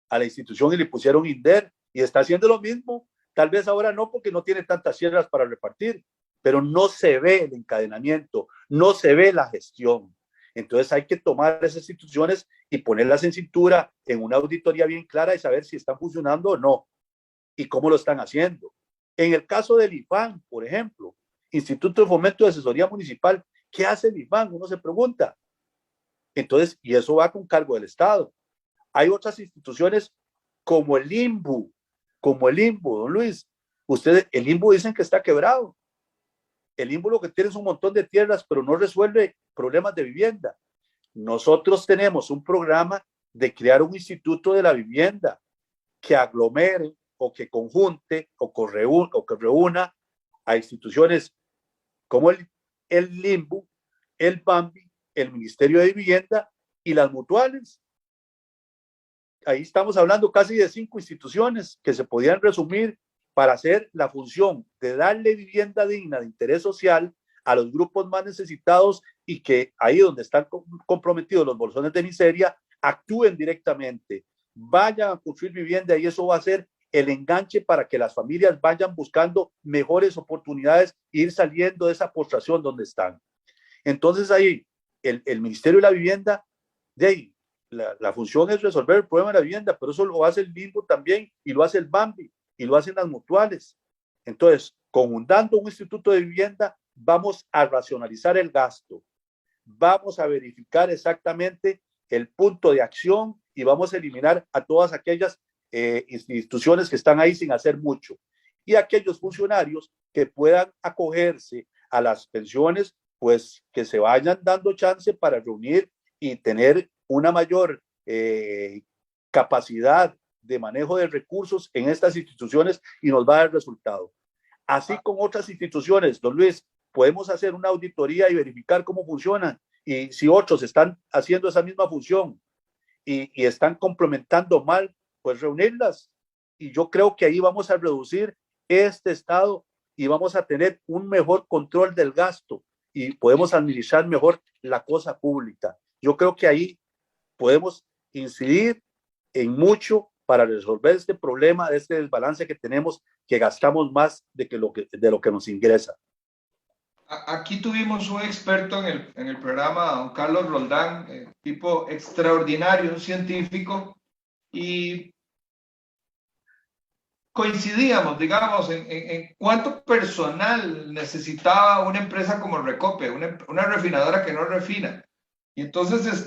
a la institución y le pusieron INDER, y está haciendo lo mismo. Tal vez ahora no, porque no tiene tantas tierras para repartir, pero no se ve el encadenamiento, no se ve la gestión. Entonces hay que tomar esas instituciones y ponerlas en cintura, en una auditoría bien clara, y saber si están funcionando o no y cómo lo están haciendo. En el caso del IFAN, por ejemplo, Instituto de Fomento de Asesoría Municipal, ¿qué hace el IFAN? Uno se pregunta. Entonces, y eso va con cargo del Estado. Hay otras instituciones como el INBU, don Luis. Ustedes, el INBU dicen que está quebrado. El INBU lo que tiene es un montón de tierras, pero no resuelve problemas de vivienda. Nosotros tenemos un programa de crear un instituto de la vivienda que aglomere o que conjunte o que reúna a instituciones como el INBU, el BAMBI, el Ministerio de Vivienda y las mutuales. Ahí estamos hablando casi de 5 instituciones que se podían resumir para hacer la función de darle vivienda digna de interés social a los grupos más necesitados, y que ahí donde están comprometidos los bolsones de miseria actúen directamente, vayan a construir vivienda, y eso va a ser el enganche para que las familias vayan buscando mejores oportunidades e ir saliendo de esa postración donde están. Entonces ahí el Ministerio de la Vivienda de ahí, la función es resolver el problema de la vivienda, pero eso lo hace el mismo también, y lo hace el BAMBI, y lo hacen las mutuales. Entonces, conjugando un instituto de vivienda, vamos a racionalizar el gasto, vamos a verificar exactamente el punto de acción y vamos a eliminar a todas aquellas instituciones que están ahí sin hacer mucho, y aquellos funcionarios que puedan acogerse a las pensiones, pues que se vayan dando chance para reunir y tener una mayor capacidad de manejo de recursos en estas instituciones, y nos va a dar resultado. Así con otras instituciones, don Luis, podemos hacer una auditoría y verificar cómo funcionan, y si otros están haciendo esa misma función y están complementando mal, pues reunirlas. Y yo creo que ahí vamos a reducir este estado y vamos a tener un mejor control del gasto y podemos administrar mejor la cosa pública. Yo creo que ahí podemos incidir en mucho para resolver este problema, de este desbalance que tenemos, que gastamos más de lo que nos ingresa. Aquí tuvimos un experto en el programa, don Carlos Roldán, tipo extraordinario, un científico, y coincidíamos, digamos, en cuánto personal necesitaba una empresa como Recope, una refinadora que no refina. Y entonces,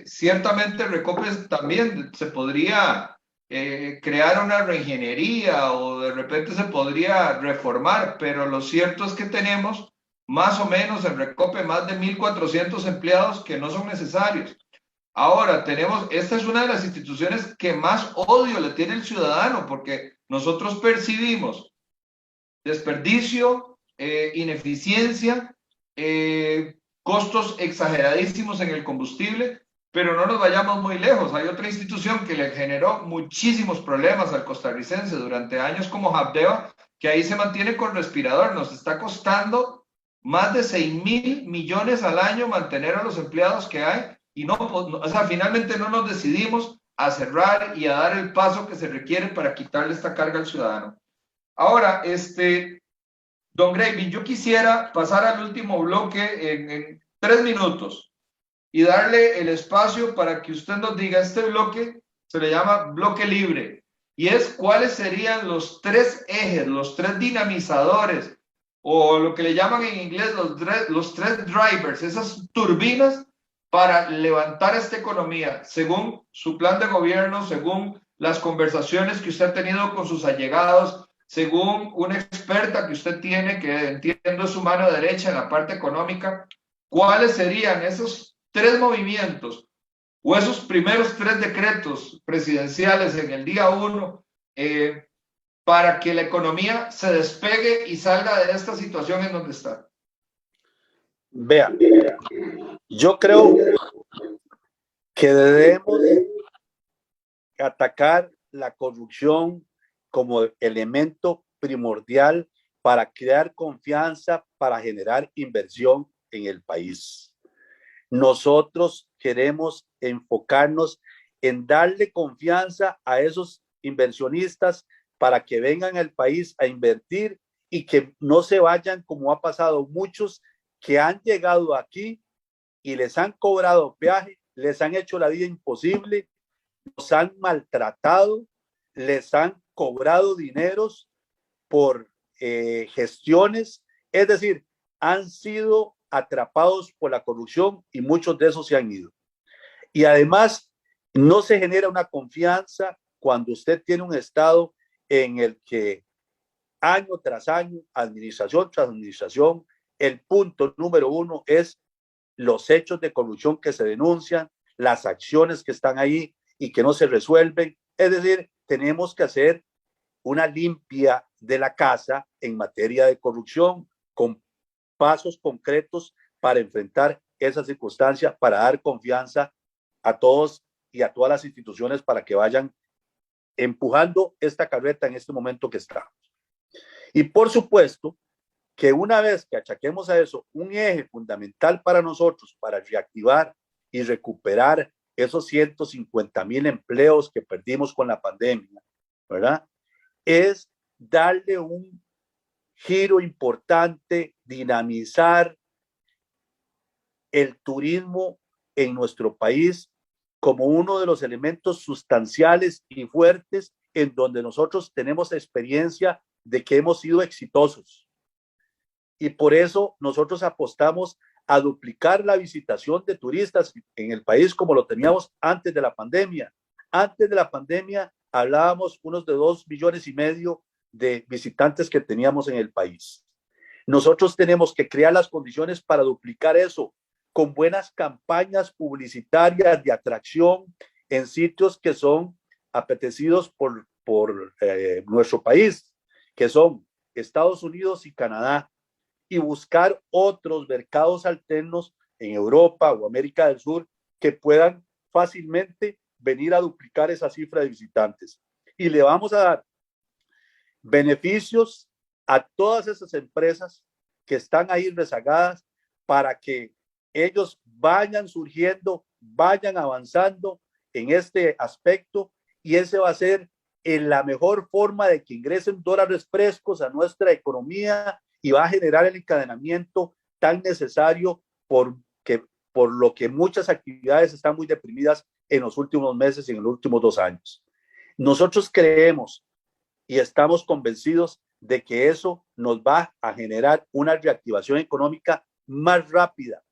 ciertamente Recope también se podría crear una reingeniería o de repente se podría reformar, pero lo cierto es que tenemos más o menos en Recope más de 1.400 empleados que no son necesarios. Ahora, esta es una de las instituciones que más odio le tiene el ciudadano, porque nosotros percibimos desperdicio, ineficiencia, costos exageradísimos en el combustible, pero no nos vayamos muy lejos. Hay otra institución que le generó muchísimos problemas al costarricense durante años, como Habdeba, que ahí se mantiene con respirador. Nos está costando más de 6.000 millones al año mantener a los empleados que hay, y finalmente no nos decidimos a cerrar y a dar el paso que se requiere para quitarle esta carga al ciudadano. Ahora, don Gravy, yo quisiera pasar al último bloque en 3 minutos y darle el espacio para que usted nos diga. Este bloque se le llama bloque libre, y es cuáles serían los 3 ejes, los 3 dinamizadores, o lo que le llaman en inglés los 3 drivers, esas turbinas para levantar esta economía, según su plan de gobierno, según las conversaciones que usted ha tenido con sus allegados, según una experta que usted tiene, que entiendo es su mano derecha en la parte económica. ¿Cuáles serían esos 3 movimientos o esos primeros 3 decretos presidenciales en el día 1 para que la economía se despegue y salga de esta situación en donde está? Vean, yo creo que debemos atacar la corrupción como elemento primordial para crear confianza, para generar inversión en el país. Nosotros queremos enfocarnos en darle confianza a esos inversionistas para que vengan al país a invertir y que no se vayan, como ha pasado muchos que han llegado aquí y les han cobrado peaje, les han hecho la vida imposible, los han maltratado, les han cobrado dineros por gestiones, es decir, han sido atrapados por la corrupción y muchos de esos se han ido. Y además, no se genera una confianza cuando usted tiene un estado en el que año tras año, administración tras administración, el punto número 1 es los hechos de corrupción que se denuncian, las acciones que están ahí y que no se resuelven. Es decir, tenemos que hacer una limpia de la casa en materia de corrupción con pasos concretos para enfrentar esa circunstancia, para dar confianza a todos y a todas las instituciones para que vayan empujando esta carreta en este momento que estamos. Y por supuesto que una vez que achaquemos a eso un eje fundamental para nosotros, para reactivar y recuperar esos 150,000 empleos que perdimos con la pandemia, ¿verdad? Es darle un giro importante, dinamizar el turismo en nuestro país como uno de los elementos sustanciales y fuertes en donde nosotros tenemos experiencia de que hemos sido exitosos. Y por eso nosotros apostamos a duplicar la visitación de turistas en el país como lo teníamos antes de la pandemia. Antes de la pandemia hablábamos unos de 2,5 millones de visitantes que teníamos en el país. Nosotros tenemos que crear las condiciones para duplicar eso con buenas campañas publicitarias de atracción en sitios que son apetecidos por nuestro país, que son Estados Unidos y Canadá, y buscar otros mercados alternos en Europa o América del Sur que puedan fácilmente venir a duplicar esa cifra de visitantes. Y le vamos a dar beneficios a todas esas empresas que están ahí rezagadas para que ellos vayan surgiendo, vayan avanzando en este aspecto, y ese va a ser en la mejor forma de que ingresen dólares frescos a nuestra economía y va a generar el encadenamiento tan necesario por lo que muchas actividades están muy deprimidas en los últimos meses y en los últimos 2 años. Nosotros creemos y estamos convencidos de que eso nos va a generar una reactivación económica más rápida,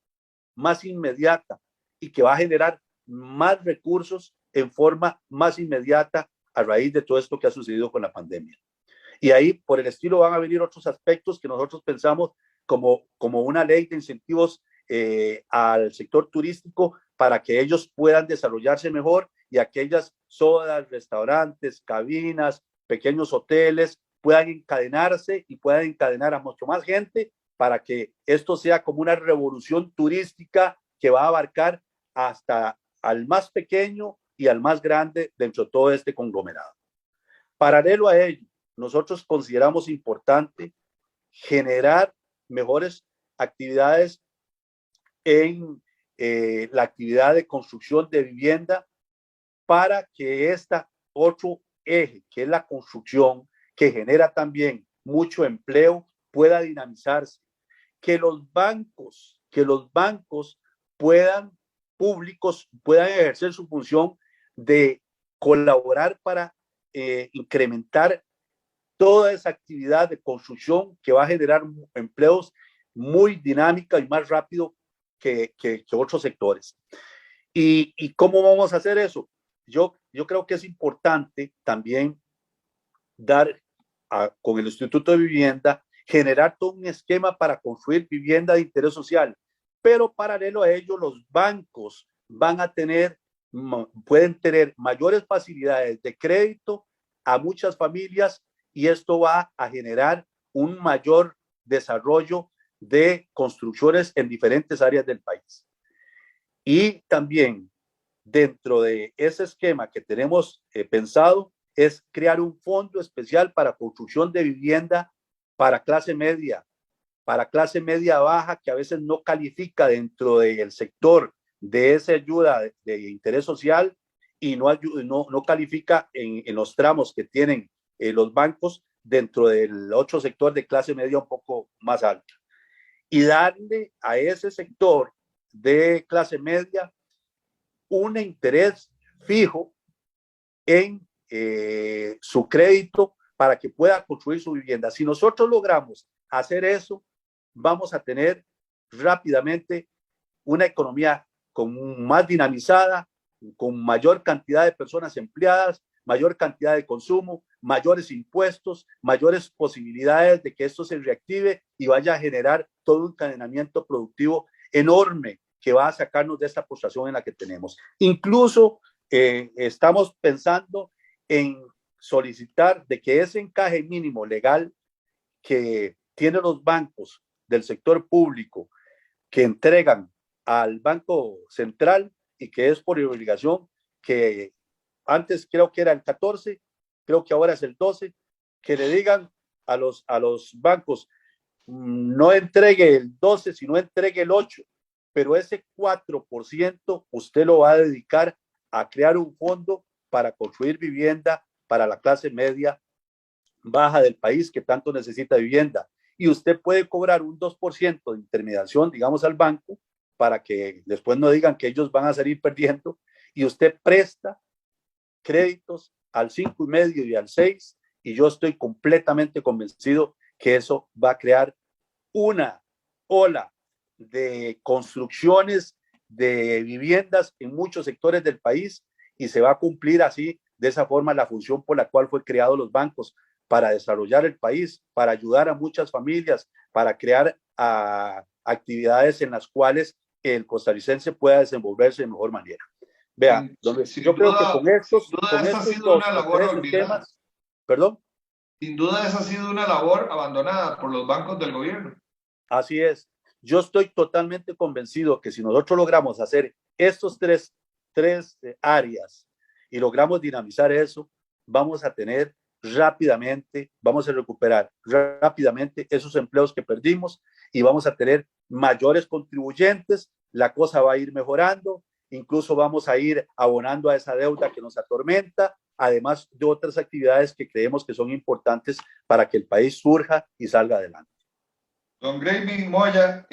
más inmediata, y que va a generar más recursos en forma más inmediata a raíz de todo esto que ha sucedido con la pandemia. Y ahí, por el estilo, van a venir otros aspectos que nosotros pensamos como una ley de incentivos al sector turístico para que ellos puedan desarrollarse mejor, y aquellas sodas, restaurantes, cabinas, pequeños hoteles puedan encadenarse y puedan encadenar a mucho más gente para que esto sea como una revolución turística que va a abarcar hasta al más pequeño y al más grande dentro de todo este conglomerado. Paralelo a ello, nosotros consideramos importante generar mejores actividades en la actividad de construcción de vivienda para que esta otro eje, que es la construcción, que genera también mucho empleo, pueda dinamizarse. Que los bancos públicos puedan ejercer su función de colaborar para incrementar toda esa actividad de construcción que va a generar empleos muy dinámica y más rápido que otros sectores. ¿Y cómo vamos a hacer eso? Yo creo que es importante también dar con el Instituto de Vivienda, generar todo un esquema para construir vivienda de interés social, pero paralelo a ello los bancos pueden tener mayores facilidades de crédito a muchas familias, y esto va a generar un mayor desarrollo de construcciones en diferentes áreas del país. Y también dentro de ese esquema que tenemos pensado es crear un fondo especial para construcción de vivienda para clase media baja, que a veces no califica dentro del sector de esa ayuda de interés social y no califica en los tramos que tienen los bancos dentro del otro sector de clase media un poco más alta. Y darle a ese sector de clase media un interés fijo en su crédito para que pueda construir su vivienda. Si nosotros logramos hacer eso, vamos a tener rápidamente una economía más dinamizada, con mayor cantidad de personas empleadas, mayor cantidad de consumo, mayores impuestos, mayores posibilidades de que esto se reactive y vaya a generar todo un encadenamiento productivo enorme que va a sacarnos de esta postración en la que tenemos. Incluso estamos pensando en solicitar de que ese encaje mínimo legal que tienen los bancos del sector público que entregan al Banco Central y que es por obligación, que antes creo que era el 14, creo que ahora es el 12, que le digan a los bancos, no entregue el 12, sino entregue el 8, pero ese 4% usted lo va a dedicar a crear un fondo para construir vivienda para la clase media baja del país que tanto necesita vivienda. Y usted puede cobrar un 2% de intermediación, digamos, al banco, para que después no digan que ellos van a salir perdiendo, y usted presta créditos al 5,5 y al 6, y yo estoy completamente convencido que eso va a crear una ola de construcciones de viviendas en muchos sectores del país, y se va a cumplir así, de esa forma, la función por la cual fue creado los bancos, para desarrollar el país, para ayudar a muchas familias, para crear actividades en las cuales el costarricense pueda desenvolverse de mejor manera. Vea, yo creo que con estos esa ha sido dos una o labor tres olvidada. temas, perdón. Sin duda esa ha sido una labor abandonada por los bancos del gobierno. Así es. Yo estoy totalmente convencido que si nosotros logramos hacer estos tres áreas y logramos dinamizar eso, vamos a tener rápidamente, vamos a recuperar rápidamente esos empleos que perdimos, y vamos a tener mayores contribuyentes, la cosa va a ir mejorando, incluso vamos a ir abonando a esa deuda que nos atormenta, además de otras actividades que creemos que son importantes para que el país surja y salga adelante. Don Graving Moya,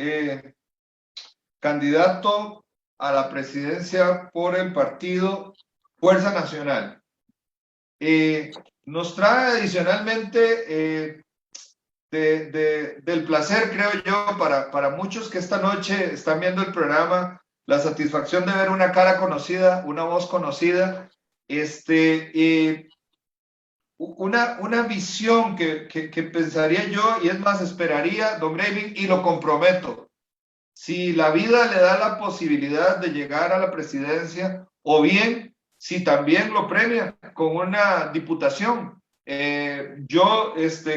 candidato a la presidencia por el partido Fuerza Nacional. Nos trae adicionalmente del placer, creo yo, para muchos que esta noche están viendo el programa, la satisfacción de ver una cara conocida, una voz conocida, una visión que pensaría yo, y es más, esperaría, don Graving, y lo comprometo, si la vida le da la posibilidad de llegar a la presidencia, o bien si también lo premia con una diputación. Yo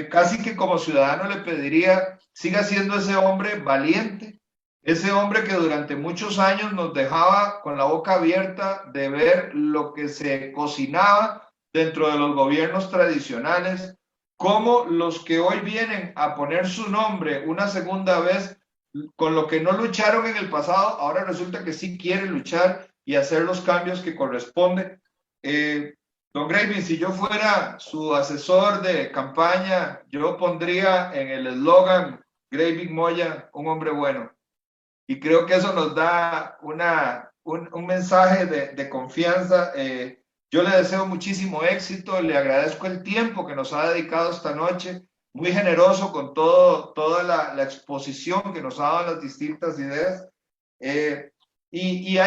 casi que como ciudadano le pediría, siga siendo ese hombre valiente, ese hombre que durante muchos años nos dejaba con la boca abierta de ver lo que se cocinaba dentro de los gobiernos tradicionales, como los que hoy vienen a poner su nombre una segunda vez, con lo que no lucharon en el pasado, ahora resulta que sí quieren luchar y hacer los cambios que corresponden. Don Graving, si yo fuera su asesor de campaña, yo pondría en el eslogan Graving Moya, un hombre bueno. Y creo que eso nos da un mensaje de confianza. Yo le deseo muchísimo éxito, le agradezco el tiempo que nos ha dedicado esta noche, muy generoso con toda la exposición que nos ha dado las distintas ideas. Y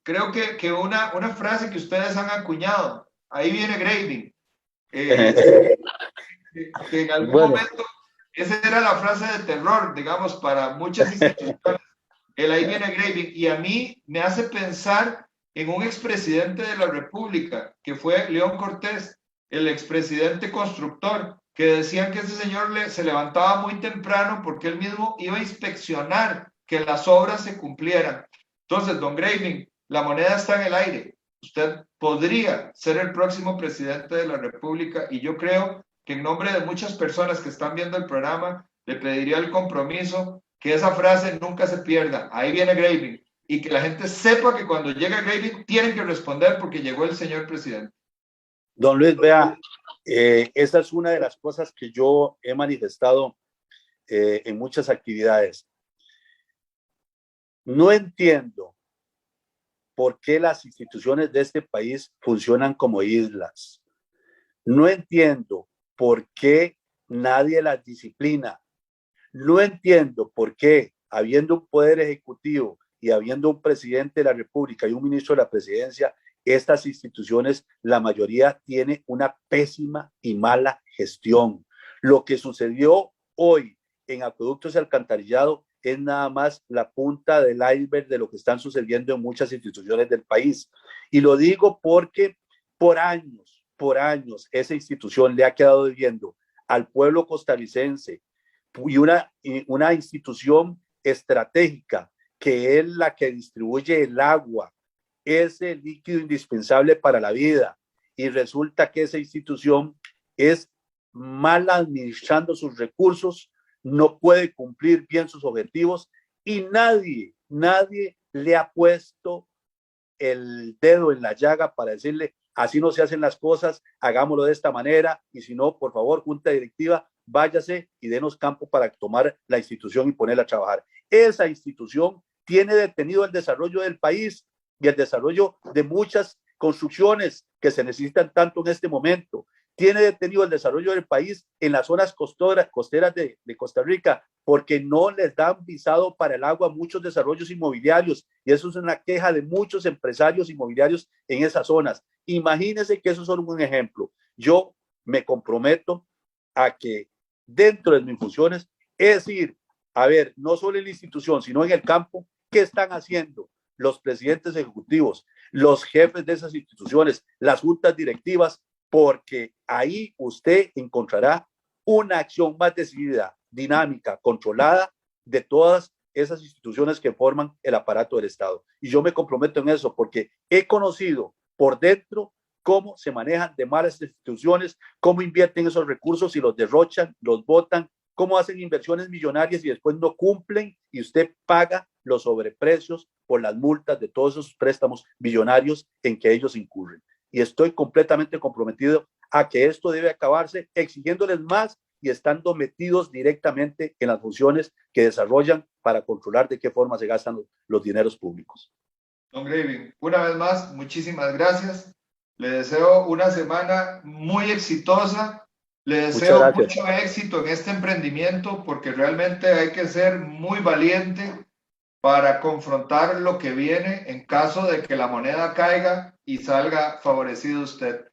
creo que una frase que ustedes han acuñado, ahí viene Graving, que en algún momento, esa era la frase de terror, digamos, para muchas instituciones, el ahí viene Graving, y a mí me hace pensar en un expresidente de la República, que fue León Cortés, el expresidente constructor, que decían que ese señor se levantaba muy temprano porque él mismo iba a inspeccionar que las obras se cumplieran. Entonces, don Graving, la moneda está en el aire. Usted podría ser el próximo presidente de la República, y yo creo que en nombre de muchas personas que están viendo el programa, le pediría el compromiso que esa frase nunca se pierda. Ahí viene Graving. Y que la gente sepa que cuando llega Graving tienen que responder porque llegó el señor presidente. Don Luis, vea, esa es una de las cosas que yo he manifestado en muchas actividades. No entiendo por qué las instituciones de este país funcionan como islas. No entiendo por qué nadie las disciplina. No entiendo por qué, habiendo un poder ejecutivo y habiendo un presidente de la República y un ministro de la presidencia, estas instituciones, la mayoría tiene una pésima y mala gestión. Lo que sucedió hoy en Acueductos y Alcantarillado es nada más la punta del iceberg de lo que están sucediendo en muchas instituciones del país. Y lo digo porque por años, esa institución le ha quedado debiendo al pueblo costarricense, y una institución estratégica que es la que distribuye el agua, ese líquido indispensable para la vida, y resulta que esa institución es mal administrando sus recursos, no puede cumplir bien sus objetivos, y nadie le ha puesto el dedo en la llaga para decirle, así no se hacen las cosas, hagámoslo de esta manera, y si no, por favor, junta directiva, váyase y denos campo para tomar la institución y ponerla a trabajar. Esa institución tiene detenido el desarrollo del país y el desarrollo de muchas construcciones que se necesitan tanto en este momento. Tiene detenido el desarrollo del país en las zonas costeras de Costa Rica porque no les dan visado para el agua a muchos desarrollos inmobiliarios, y eso es una queja de muchos empresarios inmobiliarios en esas zonas. Imagínense que eso es solo un ejemplo. Yo me comprometo a que dentro de mis funciones, es decir, a ver, no solo en la institución, sino en el campo, ¿qué están haciendo los presidentes ejecutivos, los jefes de esas instituciones, las juntas directivas? Porque ahí usted encontrará una acción más decidida, dinámica, controlada de todas esas instituciones que forman el aparato del Estado. Y yo me comprometo en eso porque he conocido por dentro cómo se manejan de malas instituciones, cómo invierten esos recursos y los derrochan, los botan, cómo hacen inversiones millonarias y después no cumplen y usted paga los sobreprecios por las multas de todos esos préstamos millonarios en que ellos incurren. Y estoy completamente comprometido a que esto debe acabarse exigiéndoles más y estando metidos directamente en las funciones que desarrollan para controlar de qué forma se gastan los dineros públicos. Don Graving, una vez más, muchísimas gracias. Le deseo una semana muy exitosa. Le deseo mucho éxito en este emprendimiento porque realmente hay que ser muy valiente para confrontar lo que viene en caso de que la moneda caiga y salga favorecido usted.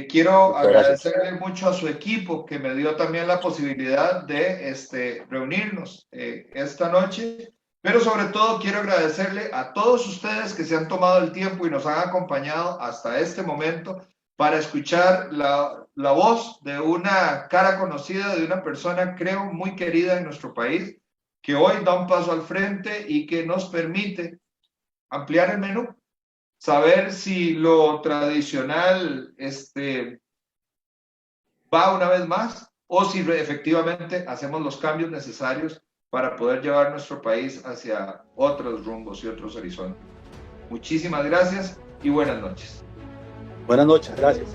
Quiero agradecerle mucho a su equipo que me dio también la posibilidad de reunirnos esta noche, pero sobre todo quiero agradecerle a todos ustedes que se han tomado el tiempo y nos han acompañado hasta este momento para escuchar la voz de una cara conocida, de una persona, creo, muy querida en nuestro país, que hoy da un paso al frente y que nos permite ampliar el menú, saber si lo tradicional va una vez más o si efectivamente hacemos los cambios necesarios para poder llevar nuestro país hacia otros rumbos y otros horizontes. Muchísimas gracias y buenas noches. Buenas noches, gracias.